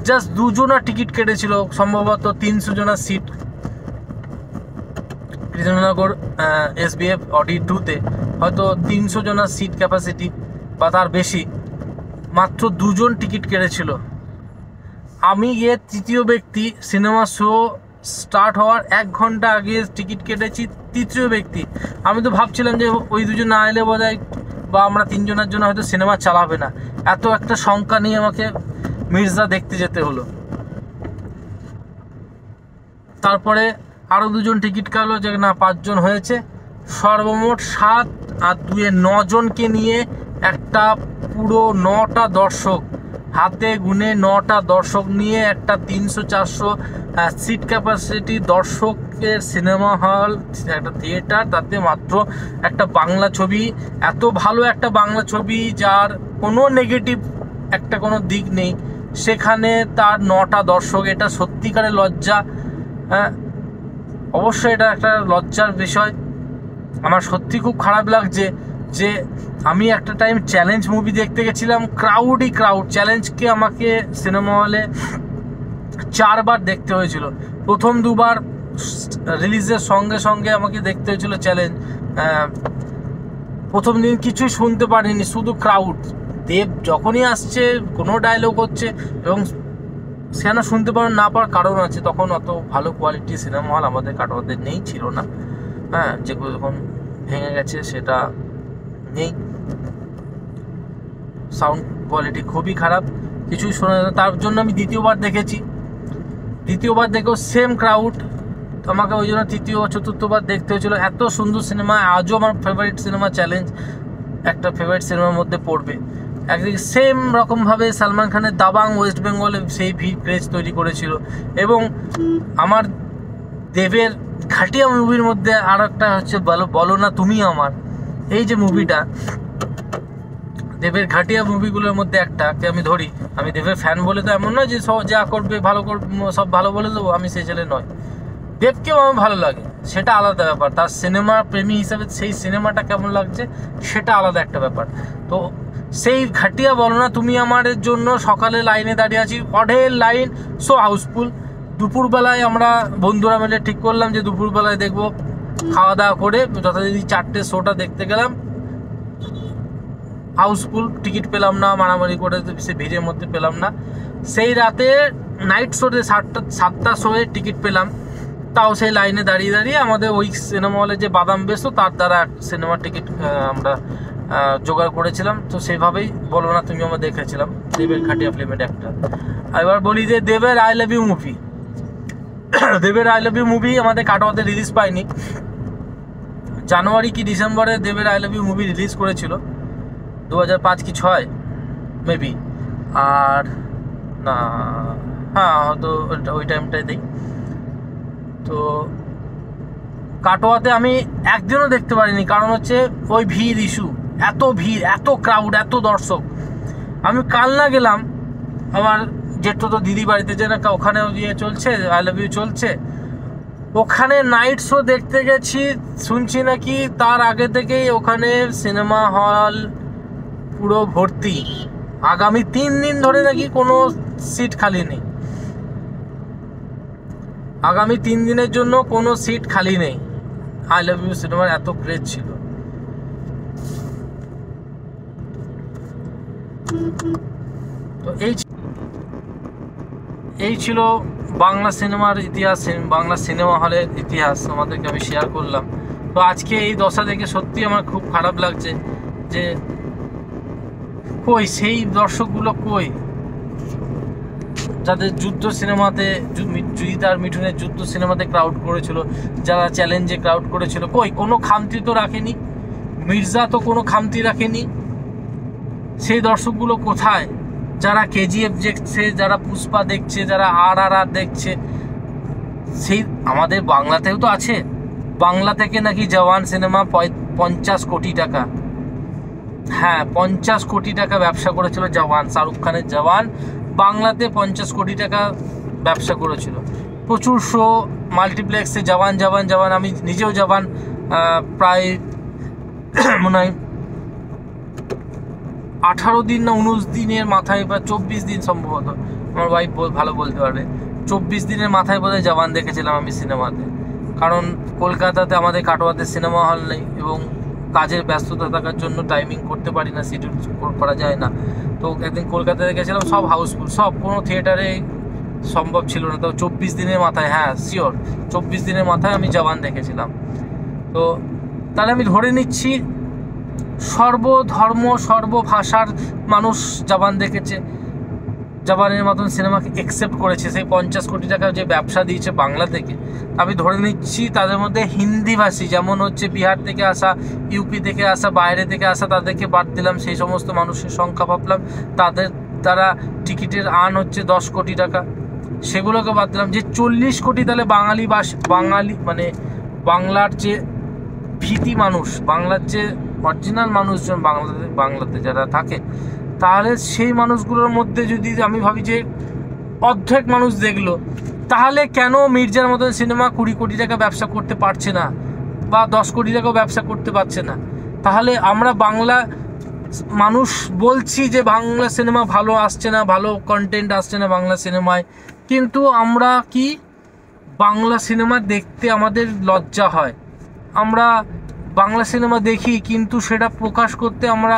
জাস্ট 2 জনের টিকিট কেটেছিল, সম্ভবত 300 জনের সিট কৃষ্ণনগর SBF অডি 2তে, হয়তো 300 জনের সিট ক্যাপাসিটি বা তার বেশি, মাত্র 2 জন টিকিট কেটেছিল। আমি গিয়ে তৃতীয় ব্যক্তি, সিনেমা শো স্টার্ট হওয়ার 1 ঘন্টা আগে টিকিট কেটেছি, তৃতীয় ব্যক্তি। আমি তো ভাবছিলাম যে ওই 2 জন না এলে বোধহয়, বা আমরা 3 জনের জন্য হয়তো সিনেমা চালাবে না। এত একটা সংখ্যা নিয়ে আমাকে মির্জা দেখতে যেতে হলো। তারপরে আরও 2 জন টিকিট কাটলো, যে না 5 জন হয়েছে, সর্বমোট 7 আর 2 9 জনকে নিয়ে একটা পুরো 9টা দর্শক, হাতে গুনে 9টা দর্শক নিয়ে একটা 300-400 সিট ক্যাপাসিটি দর্শকের সিনেমা হল, একটা থিয়েটার, তাতে মাত্র একটা বাংলা ছবি, এত ভালো একটা বাংলা ছবি যার কোনো নেগেটিভ একটা কোনো দিক নেই, সেখানে তার 9টা দর্শক। এটা সত্যিকারের লজ্জা। হ্যাঁ, অবশ্যই এটা একটা লজ্জার বিষয়। আমার সত্যি খুব খারাপ লাগছে যে আমি একটা টাইম চ্যালেঞ্জ মুভি দেখতে গেছিলাম, ক্রাউড। চ্যালেঞ্জকে আমাকে সিনেমা হলে 4 বার দেখতে হয়েছিল। প্রথম 2 বার রিলিজের সঙ্গে সঙ্গে আমাকে দেখতে হয়েছিল চ্যালেঞ্জ। প্রথম দিন কিছুই শুনতে পারিনি, শুধু ক্রাউড। দেব যখনই আসছে কোনো ডায়লগ হচ্ছে, এবং সেখানে শুনতে না পারার কারণ আছে, তখন অত ভালো কোয়ালিটি সিনেমা হল আমাদের কাটোয়াদের নেই, ছিল না। হ্যাঁ, যেগুলো যখন ভেঙে গেছে সেটা নেই। সাউন্ড কোয়ালিটি খুবই খারাপ, কিছুই শোনা যায় না। তার জন্য আমি দ্বিতীয়বার দেখেছি, দ্বিতীয়বার দেখেও সেম ক্রাউড, আমাকে ওই জন্য তৃতীয় চতুর্থবার দেখতে হয়েছিল। এত সুন্দর সিনেমা, আজও আমার ফেভারিট সিনেমা, চ্যালেঞ্জ একটা ফেভারিট সিনেমার মধ্যে পড়বে। একদিকে সেম রকমভাবে সালমান খানের দাবাং ওয়েস্ট বেঙ্গলে সেই ভিড় ক্রেজ তৈরি করেছিল, এবং আমার দেবের ঘাটিয়া মুভির মধ্যে আর একটা হচ্ছে বলো না তুমি আমার, এই যে মুভিটা, দেবের ঘাটিয়া মুভিগুলোর মধ্যে একটাকে আমি ধরি। আমি দেবের ফ্যান বলে তো এমন নয় যে সব যা করবে ভালো করবে, সব ভালো বলে দেবো, আমি সেই ছেলে নয়। দেবকেও আমার ভালো লাগে, সেটা আলাদা ব্যাপার। তার সিনেমা প্রেমী হিসেবে সেই সিনেমাটা কেমন লাগছে সেটা আলাদা একটা ব্যাপার। তো সেই ঘাটিয়া বলো না তুমি আমারের জন্য সকালে লাইনে দাঁড়িয়ে আছি, অঢেল লাইন, সো হাউসফুল। দুপুরবেলায় আমরা বন্ধুরা মিলে ঠিক করলাম যে দুপুরবেলায় দেখবো, খাওয়া দাওয়া করে যথারীতি 4টে শোটা দেখতে গেলাম, হাউসফুল, টিকিট পেলাম না, মারামারি করে সে ভিড়ের মধ্যে পেলাম না। সেই রাতে নাইট শোতে 7টা শোয়ে টিকিট পেলাম, তাও সেই লাইনে দাঁড়িয়ে দাঁড়িয়ে আমাদের ওই সিনেমা হলে যে বাদাম বেসো তার দ্বারা সিনেমার টিকিট আমরা জোগাড় করেছিলাম। তো সেইভাবেই বলো না তুমি আমরা দেখেছিলাম দেবের ঘাটিয়া ফিল্মের একটা। এবার বলি যে দেবের আই লাভ ইউ মুভি, দেবের আই লাভ ইউ মুভি আমাদের কাটোয়াতে রিলিজ পায়নি। জানুয়ারি কি ডিসেম্বরে দেবের I love you movie release করেছিল, 2005 কি 6 মেবি, আর না হ্যাঁ হয়তো ওই টাইমটাই দিই। তো কাটোয়াতে আমি একদিনও দেখতে পারিনি, কারণ হচ্ছে ওই ভিড় ইস্যু, এত ভিড়, এত ক্রাউড, এত দর্শক। আমি কালনা গেলাম আমার জেঠু তো দিদি বাড়িতে, যে না ওখানে ইয়ে চলছে, আই লাভ ইউ চলছে, ওখানে নাইট শো দেখতে গেছি, শুনছি নাকি তার আগে থেকেই ওখানে সিনেমা হল পুরো ভর্তি, আগামী 3 দিন ধরে নাকি কোনো সিট খালি নেই, আগামী 3 দিনের জন্য কোনো সিট খালি নেই। আই লাভ ইউ সিনেমার এত ক্রেজ ছিল। তো এই ছিল বাংলা সিনেমার ইতিহাস, বাংলা সিনেমা হলের ইতিহাস আমাদেরকে আমি শেয়ার করলাম। তো আজকে এই দশা দেখে সত্যি আমার খুব খারাপ লাগছে যে কই সেই দর্শকগুলো, কই যাদের যুদ্ধ সিনেমাতে, জুহিত আর মিঠুনের যুদ্ধ সিনেমাতে ক্রাউড করেছিল, যারা চ্যালেঞ্জে ক্রাউড করেছিল, কই কোনো খামতি তো রাখেনি, মির্জা তো কোনো খামতি রাখেনি। সেই দর্শকগুলো কোথায়? যারা কেজিএফ দেখছে, যারা পুষ্পা দেখছে, যারা RRR দেখছে, সেই আমাদের বাংলাতেও তো আছে। বাংলা থেকে নাকি জওয়ান সিনেমা 50 কোটি টাকা, হ্যাঁ 50 কোটি টাকা ব্যবসা করেছিল জওয়ান, শাহরুখ খানের জওয়ান বাংলাতে 50 কোটি টাকা ব্যবসা করেছিল। প্রচুর শো মাল্টিপ্লেক্সে, জওয়ান জওয়ান জওয়ান, আমি নিজেও জওয়ান প্রায় মনে হয় 18 দিন না 19 দিনের মাথায়, বা 24 দিন সম্ভবত, আমার ওয়াইফ ভালো বলতে পারবে, 24 দিনের মাথায় বোধহয় জওয়ান দেখেছিলাম আমি সিনেমাতে। কারণ কলকাতাতে আমাদের কাটোয়াতে সিনেমা হল নেই, এবং কাজের ব্যস্ততা থাকার জন্য টাইমিং করতে পারি না, শিডিউল করা যায় না। তো একদিন কলকাতাতে গেছিলাম, সব হাউসফুল, সব, কোনো থিয়েটারে সম্ভব ছিল না। তো 24 দিনের মাথায়, হ্যাঁ শিওর 24 দিনের মাথায় আমি জওয়ান দেখেছিলাম। তো তাহলে আমি ধরে নিচ্ছি সর্বধর্ম সর্বভাষার মানুষ জওয়ান দেখেছে, জওয়ানের মতন সিনেমাকে অ্যাকসেপ্ট করেছে। সেই 50 কোটি টাকার যে ব্যবসা দিয়েছে বাংলা থেকে, আমি ধরে নিচ্ছি তাদের মধ্যে হিন্দিভাষী, যেমন হচ্ছে বিহার থেকে আসা, ইউপি থেকে আসা, বাইরে থেকে আসা, তাদেরকে বাদ দিলাম, সেই সমস্ত মানুষের সংখ্যা ভাবলাম, তাদের দ্বারা টিকিটের আর্ন হচ্ছে 10 কোটি টাকা, সেগুলোকে বাদ দিলাম। যে 40 কোটি তাহলে বাঙালি মানে বাংলার যে ভীতি মানুষ, বাংলার যে অরিজিনাল মানুষজন বাংলাতে যারা থাকে, তাহলে সেই মানুষগুলোর মধ্যে যদি আমি ভাবি যে অর্ধেক মানুষ দেখলো, তাহলে কেন মির্জার মতন সিনেমা 20 কোটি টাকা ব্যবসা করতে পারছে না, বা 10 কোটি টাকাও ব্যবসা করতে পারছে না? তাহলে আমরা বাংলা মানুষ বলছি যে বাংলা সিনেমা ভালো আসছে না, ভালো কন্টেন্ট আসছে না বাংলা সিনেমায়, কিন্তু আমরা কি বাংলা সিনেমা দেখতে আমাদের লজ্জা হয়। আমরা বাংলা সিনেমা দেখি, কিন্তু সেটা প্রকাশ করতে আমরা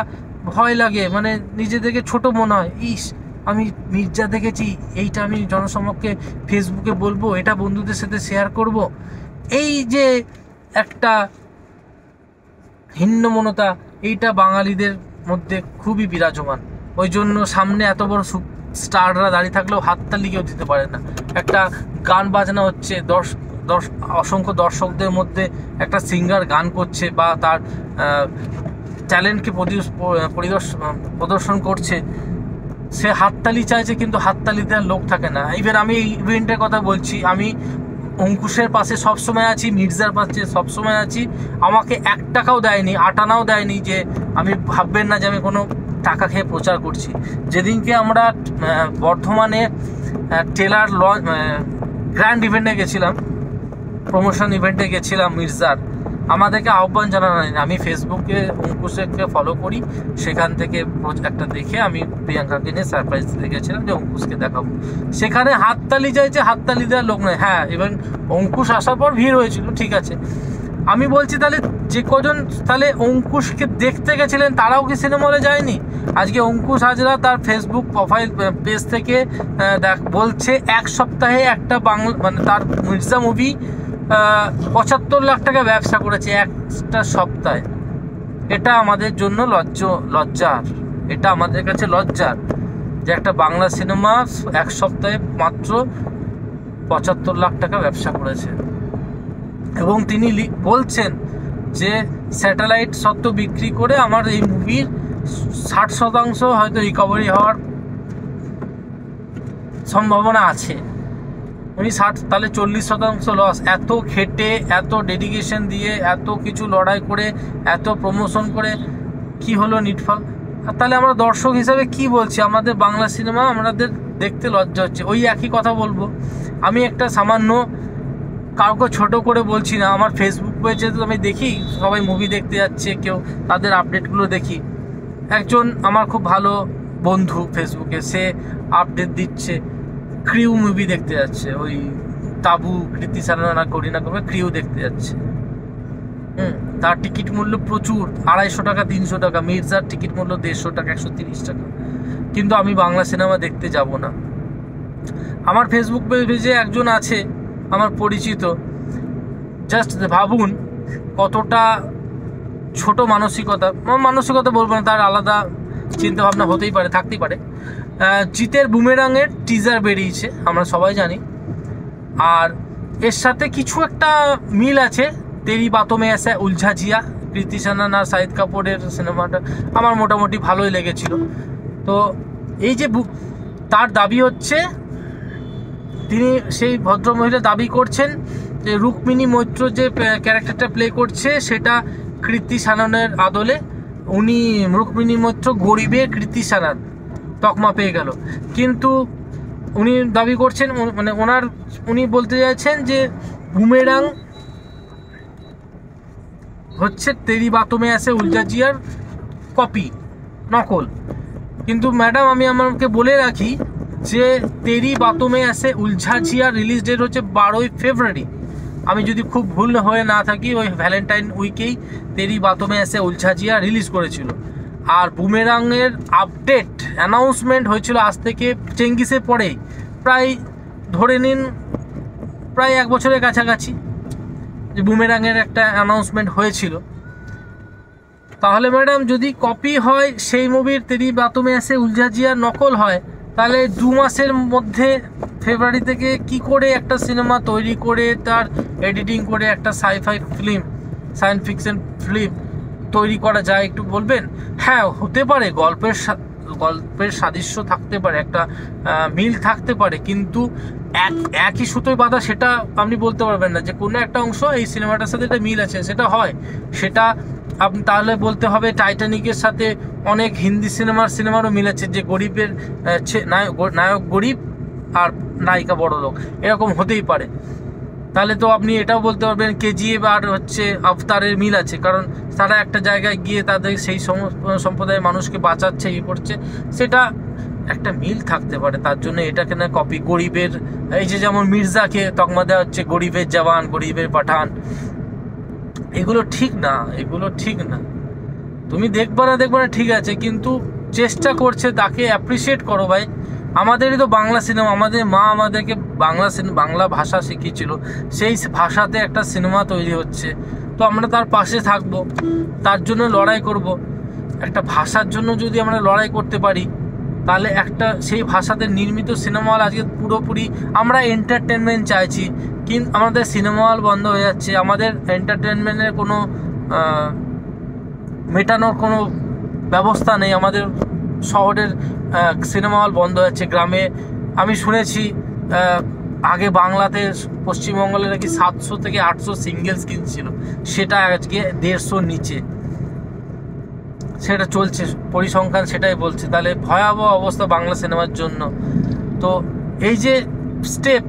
ভয় লাগে, মানে নিজেদেরকে ছোট মনে হয়, ইস আমি মির্জা দেখেছি, এইটা আমি জনসমক্ষে ফেসবুকে বলবো, এটা বন্ধুদের সাথে শেয়ার করব। এই যে একটা হীনমন্যতা, এইটা বাঙালিদের মধ্যে খুবই বিরাজমান। ওই জন্য সামনে এত বড় স্টাররা দাঁড়িয়ে থাকলেও হাততালি কেউ দিতে পারে না। একটা গান বাজনা হচ্ছে, অসংখ্য দর্শকদের মধ্যে একটা সিঙ্গার গান করছে বা তার ট্যালেন্টকে প্রদর্শন করছে, সে হাততালি চাইছে, কিন্তু হাততালি দেওয়ার লোক থাকে না। ইভেন আমি এই ইভেন্টের কথা বলছি, আমি অঙ্কুশের পাশে সবসময় আছি, মির্জার পাশে সবসময় আছি। আমাকে 1 টাকাও দেয়নি, 8 আনাও দেয়নি, যে আমি ভাববেন না যে আমি কোনো টাকা খেয়ে প্রচার করছি। যেদিনকে আমরা বর্ধমানে টেলার গ্র্যান্ড ইভেন্টে গেছিলাম, প্রমোশন ইভেন্টে গেছিলাম মির্জার, আমাদেরকে আহ্বান জানানো হয়নি। আমি ফেসবুকে অঙ্কুশকে ফলো করি, সেখান থেকে একটা দেখে আমি প্রিয়াঙ্কাকে নিয়ে সারপ্রাইজ দিতে গেছিলাম যে অঙ্কুশকে দেখাবো। সেখানে হাততালি চাইছে, হাততালি দেওয়ার লোক নয়। হ্যাঁ, ইভেন অঙ্কুশ আসার পর ভিড় হয়েছিল, ঠিক আছে। আমি বলছি তাহলে যে কজন তাহলে অঙ্কুশকে দেখতে গেছিলেন তারাও কি সিনেমা হলে যায়নি? আজকে অঙ্কুশ হাজরা তার ফেসবুক প্রোফাইল পেজ থেকে বলছে 1 সপ্তাহে একটা বাংলা মানে তার মির্জা মুভি 75 লাখ টাকা ব্যবসা করেছে একটা সপ্তাহে। এটা আমাদের জন্য লজ্জার, এটা আমাদের কাছে লজ্জার যে একটা বাংলা সিনেমা 1 সপ্তাহে মাত্র 75 লাখ টাকা ব্যবসা করেছে। এবং তিনি বলছেন যে স্যাটেলাইট সত্ত্ব বিক্রি করে আমার এই মুভির 60% হয়তো রিকভারি হওয়ার সম্ভাবনা আছে। উনি 60, তাহলে 40% লস। এত খেটে, এত ডেডিকেশন দিয়ে, এত কিছু লড়াই করে, এত প্রমোশন করে কি হলো নিটফল? আর তাহলে আমরা দর্শক হিসাবে কি বলছি? আমাদের বাংলা সিনেমা আমাদের দেখতে লজ্জা হচ্ছে। ওই একই কথা বলবো, আমি একটা সামান্য কাউকে ছোট করে বলছি না, আমার ফেসবুক পেজে তো আমি দেখি সবাই মুভি দেখতে যাচ্ছে, কেউ তাদের আপডেটগুলো দেখি। একজন আমার খুব ভালো বন্ধু ফেসবুকে, সে আপডেট দিচ্ছে ক্রিউ মুভি দেখতে যাচ্ছে, ওই তাবু, কৃতি সাননা, করিনা করবে, ক্রিউ দেখতে যাচ্ছে। তার টিকিট মূল্য প্রচুর, 250 টাকা, 300 টাকা। মির্জার টিকিট মূল্য 150 টাকা, 130 টাকা। কিন্তু আমি বাংলা সিনেমা দেখতে যাব না। আমার ফেসবুক পেজে একজন আছে আমার পরিচিত, জাস্ট ভাবুন কতটা ছোট মানসিকতা বলবো না, তার আলাদা চিন্তা ভাবনা হতেই পারে, থাকতেই পারে। জিতের বুমেরাংয়ের টিজার বেরিয়েছে, আমরা সবাই জানি। আর এর সাথে কিছু একটা মিল আছে, তেরি বাতোঁ মে ऐसा উলঝা জিয়া, কৃতি সানন আর শাহিদ কাপুরের সিনেমাটা আমার মোটামুটি ভালোই লেগেছিল। তো এই যে তার দাবি হচ্ছে, তিনি সেই ভদ্রমহিলা দাবি করছেন যে রুক্মিণী মৈত্র যে ক্যারেক্টারটা প্লে করছে সেটা কৃতি সাননের আদলে। উনি রুক্মিণী মৈত্র গরিবের কৃতি সানন তকমা পেয়ে গেল। কিন্তু উনি দাবি করছেন, মানে উনি বলতে চাইছেন যে বুমেরাং হচ্ছে তেরি বাতোঁ মে ऐसा উলঝা জিয়ার কপি, নকল। কিন্তু ম্যাডাম, আমি আমাকে বলে রাখি যে তেরি বাতোঁ মে ऐसा উলঝা জিয়ার রিলিজ ডেট হচ্ছে 12ই ফেব্রুয়ারি। আমি যদি খুব ভুল হয়ে না থাকি, ওই ভ্যালেন্টাইন উইকেই তেরি বাতোঁ মে ऐसा উলঝা জিয়া রিলিজ করেছিল। আর বুমেরাংয়ের আপডেট অ্যানাউন্সমেন্ট হয়েছিল আজ থেকে চেঙ্গিসের পরে, প্রায় ধরে নিন প্রায় 1 বছরের কাছাকাছি যে বুমেরাংয়ের একটা অ্যানাউন্সমেন্ট হয়েছিল। তাহলে ম্যাডাম, যদি কপি হয় সেই মুভির তেরি বাতোঁ মে ऐसा উলঝা জিয়া নকল হয়, তাহলে 2 মাসের মধ্যে ফেব্রুয়ারি থেকে কি করে একটা সিনেমা তৈরি করে তার এডিটিং করে একটা sci-fi film, science fiction film তৈরি করা যায় একটু বলবেন? হ্যাঁ, হতে পারে গল্পের সাদৃশ্য থাকতে পারে, একটা মিল থাকতে পারে, কিন্তু একই সুতোয় বাঁধা সেটা আপনি বলতে পারবেন না যে কোনো একটা অংশ এই সিনেমাটার সাথে একটা মিল আছে। সেটা হয়, সেটা আপনি তাহলে বলতে হবে টাইটানিকের সাথে অনেক হিন্দি সিনেমারও মিল আছে, যে গরিবের নায়ক গরিব আর নায়িকা বড় লোক, এরকম হতেই পারে। তাহলে তো আপনি এটাও বলতে পারবেন কেজিএফ আর হচ্ছে আফতারের মিল আছে, কারণ তারা একটা জায়গায় গিয়ে তাদের সেই সম্প্রদায়ের মানুষকে বাঁচাচ্ছে, করছে, সেটা একটা মিল থাকতে পারে। তার জন্য এটাকে না কপি, গরিবের, এই যে যেমন মির্জাকে তকমা দেওয়া হচ্ছে গরিবের জওয়ান, গরিবের পাঠান, এগুলো ঠিক না, এগুলো ঠিক না। তুমি দেখবে না ঠিক আছে, কিন্তু চেষ্টা করছে, তাকে অ্যাপ্রিসিয়েট করো ভাই। আমাদেরই তো বাংলা সিনেমা, আমাদের মা আমাদেরকে বাংলা ভাষা শিখিয়েছিল, সেই ভাষাতে একটা সিনেমা তৈরি হচ্ছে, তো আমরা তার পাশে থাকবো, তার জন্য লড়াই করব। একটা ভাষার জন্য যদি আমরা লড়াই করতে পারি, তাহলে একটা সেই ভাষাতে নির্মিত সিনেমা হল আজকে পুরোপুরি আমরা এন্টারটেনমেন্ট চাইছি, কিন্তু আমাদের সিনেমা হল বন্ধ হয়ে যাচ্ছে, আমাদের এন্টারটেনমেন্টের কোনো মেটানোর কোনো ব্যবস্থা নেই। আমাদের শহরের সিনেমা হল বন্ধ হয়ে যাচ্ছে। গ্রামে আমি শুনেছি আগে বাংলাতে পশ্চিমবঙ্গে নাকি 700 থেকে 800 সিঙ্গেল স্ক্রিন ছিল, সেটা আজকে 150 নিচে সেটা চলছে, পরিসংখ্যান সেটাই বলছে। তাহলে ভয়াবহ অবস্থা বাংলা সিনেমার জন্য। তো এই যে স্টেপ,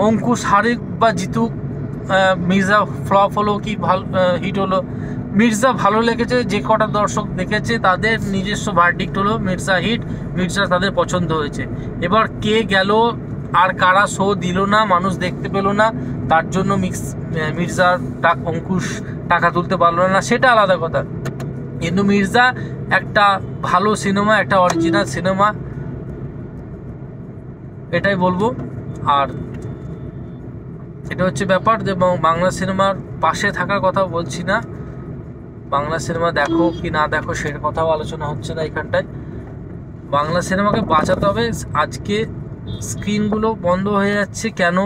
অঙ্কুশ হারিক বা জিতুক, মির্জা ফ্লপ হলো কি ভালো হিট হলো, মির্জা ভালো লেগেছে, যে কটা দর্শক দেখেছে তাদের নিজস্ব ভার্ডিক্ট হলো মির্জা হিট, মির্জা তাদের পছন্দ হয়েছে। এবার কে গেল আর কারা শো দিল না, মানুষ দেখতে পেল না, তার জন্য মির্জার অঙ্কুশ টাকা তুলতে পারলো না, সেটা আলাদা কথা। কিন্তু মির্জা একটা ভালো সিনেমা, একটা অরিজিনাল সিনেমা, এটাই বলবো। আর এটা হচ্ছে ব্যাপার যে বাংলা সিনেমার পাশে থাকার কথা বলছি না, বাংলা সিনেমা দেখো কি না দেখো সের কথাও আলোচনা হচ্ছে না এখানটায়। বাংলা সিনেমাকে বাঁচাতে হবে। আজকে স্ক্রিনগুলো বন্ধ হয়ে যাচ্ছে কেন?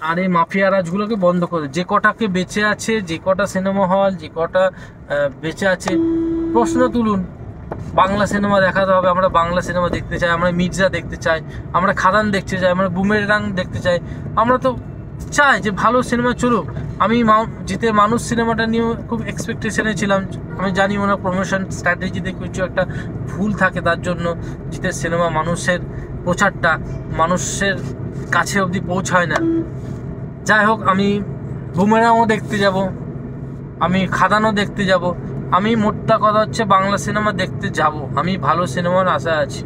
আর এই মাফিয়া রাজগুলোকে বন্ধ করে, যে কটাকে বেঁচে আছে, যে কটা সিনেমা হল, যে কটা বেঁচে আছে, প্রশ্ন তুলুন। বাংলা সিনেমা দেখাতে হবে, আমরা বাংলা সিনেমা দেখতে চাই, আমরা মির্জা দেখতে চাই, আমরা খাদান দেখতে চাই, আমরা বুমেরাং দেখতে চাই, আমরা তো চাই যে ভালো সিনেমা চলুক। আমি জিতের মানুষ সিনেমাটা নিয়ে খুব এক্সপেকটেশনে ছিলাম। আমি জানি ওনার প্রমোশন স্ট্র্যাটেজিতে কিছু একটা ভুল থাকে, তার জন্য জিতের সিনেমা মানুষের প্রচারটা মানুষের কাছে অবধি পৌঁছায় না। যাই হোক, আমি বুমেরাংও দেখতে যাব, আমি খাদানও দেখতে যাব, আমি মোটটা কথা হচ্ছে বাংলা সিনেমা দেখতে যাব। আমি ভালো সিনেমার আশা আছি।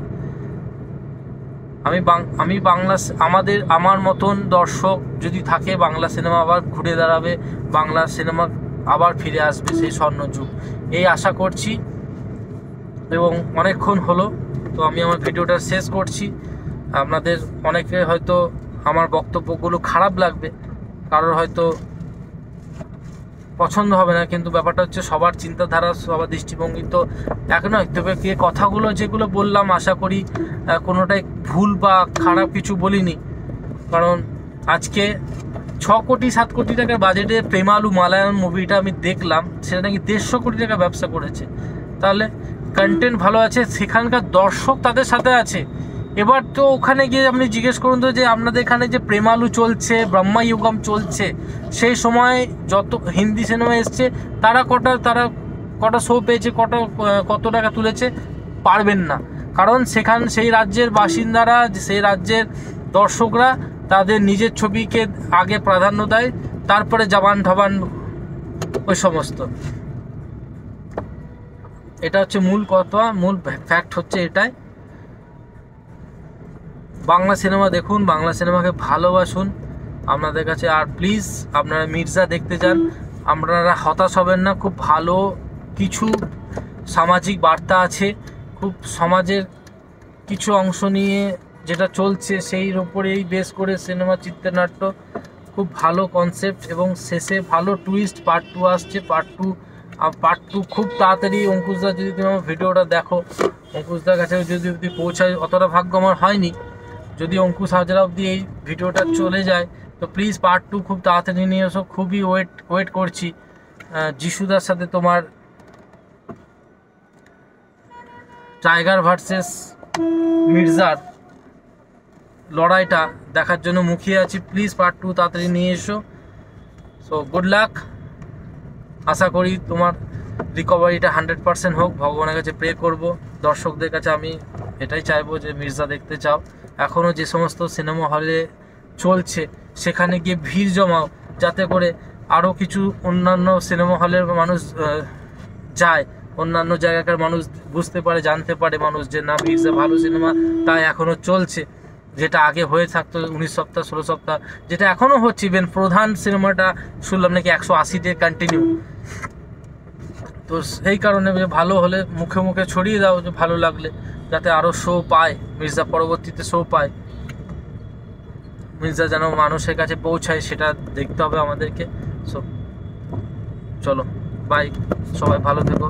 আমি বাংলা, আমার মতন দর্শক যদি থাকে, বাংলা সিনেমা আবার ঘুরে দাঁড়াবে, বাংলা সিনেমা আবার ফিরে আসবে সেই স্বর্ণযুগ, এই আশা করছি। এবং অনেকক্ষণ হলো, তো আমি আমার ভিডিওটা শেষ করছি। আপনাদের অনেকে হয়তো আমার বক্তব্যগুলো খারাপ লাগবে, কারোর হয়তো পছন্দ হবে না, কিন্তু ব্যাপারটা হচ্ছে সবার চিন্তাধারা, সবার দৃষ্টিভঙ্গি তো এক নয়। তবে কে কথাগুলো যেগুলো বললাম, আশা করি কোনোটাই ভুল বা খারাপ কিছু বলিনি। কারণ আজকে 6 কোটি 7 কোটি টাকার বাজেটে প্রেমালু মালায়ালাম মুভিটা আমি দেখলাম, সেটা নাকি 150 কোটি টাকা ব্যবসা করেছে। তাহলে কন্টেন্ট ভালো আছে, সেখানকার দর্শক তাদের সাথে আছে। এবার তো ওখানে গিয়ে আপনি জিজ্ঞেস করুন তো, যে আপনাদের এখানে যে প্রেমালু চলছে, ব্রহ্মায়ুগম চলছে, সেই সময় যত হিন্দি সিনেমা এসছে, তারা কটা শো পেয়েছে, কত টাকা তুলেছে, পারবেন না। কারণ সেই রাজ্যের বাসিন্দারা, সেই রাজ্যের দর্শকরা তাদের নিজের ছবিকে আগে প্রাধান্য দেয়, তারপরে জবান ঠবান ওই সমস্ত। এটা হচ্ছে মূল কথা, মূল ফ্যাক্ট হচ্ছে এটাই। বাংলা সিনেমা দেখুন, বাংলা সিনেমাকে ভালোবাসুন আপনাদের কাছে। আর প্লিজ আপনারা মির্জা দেখতে যান, আপনারা হতাশ হবেন না। খুব ভালো কিছু সামাজিক বার্তা আছে, খুব সমাজের কিছু অংশ নিয়ে যেটা চলছে সেই উপরেই বেস করে সিনেমা, চিত্রনাট্য, খুব ভালো কনসেপ্ট, এবং শেষে ভালো টুইস্ট। পার্ট 2 আসছে, পার্ট টু খুব তাড়াতাড়ি। অঙ্কুশদা, যদি তুমি আমার ভিডিওটা দেখো, অঙ্কুশদার কাছে যদি পৌঁছায়, অতটা ভাগ্য আমার হয়নি, যদি অঙ্কুশ হাজরা অবধি এই ভিডিওটা চলে যায়, তো প্লিজ পার্ট 2 খুব তাড়াতাড়ি নিয়ে এসো। খুবই ওয়েট করছি। যিশুদার সাথে তোমার টাইগার ভার্সেস মির্জার লড়াইটা দেখার জন্য মুখিয়ে আছি। প্লিজ পার্ট 2 তাড়াতাড়ি নিয়ে এসো। So good luck. আশা করি তোমার রিকভারিটা 100% হোক। ভগবানের কাছে প্রে করব। দর্শকদের কাছে আমি এটাই চাইবো যে মির্জা দেখতে চাও, এখনও যে সমস্ত সিনেমা হলে চলছে সেখানে গিয়ে ভিড় জমাও, যাতে করে আরও কিছু অন্যান্য সিনেমা হলের মানুষ যায়, অন্যান্য জায়গাকার মানুষ বুঝতে পারে, জানতে পারে মানুষ যে না, মির্জা ভালো সিনেমা, তাই এখনও চলছে। যেটা আগে হয়ে থাকতো 19 সপ্তাহ 16 সপ্তাহ, যেটা এখনও হচ্ছে। ইভেন প্রধান সিনেমাটা শুনলাম নাকি 180 ডে কন্টিনিউ। তো সেই কারণে ভালো হলে মুখে মুখে ছড়িয়ে দাও, যে ভালো লাগলে, যাতে আরও শো পায় মির্জা, পরবর্তীতে শো পায় মির্জা, যেন মানুষের কাছে পৌঁছায়, সেটা দেখতে হবে আমাদেরকে। সো চলো, বাই, সবাই ভালো থেকো।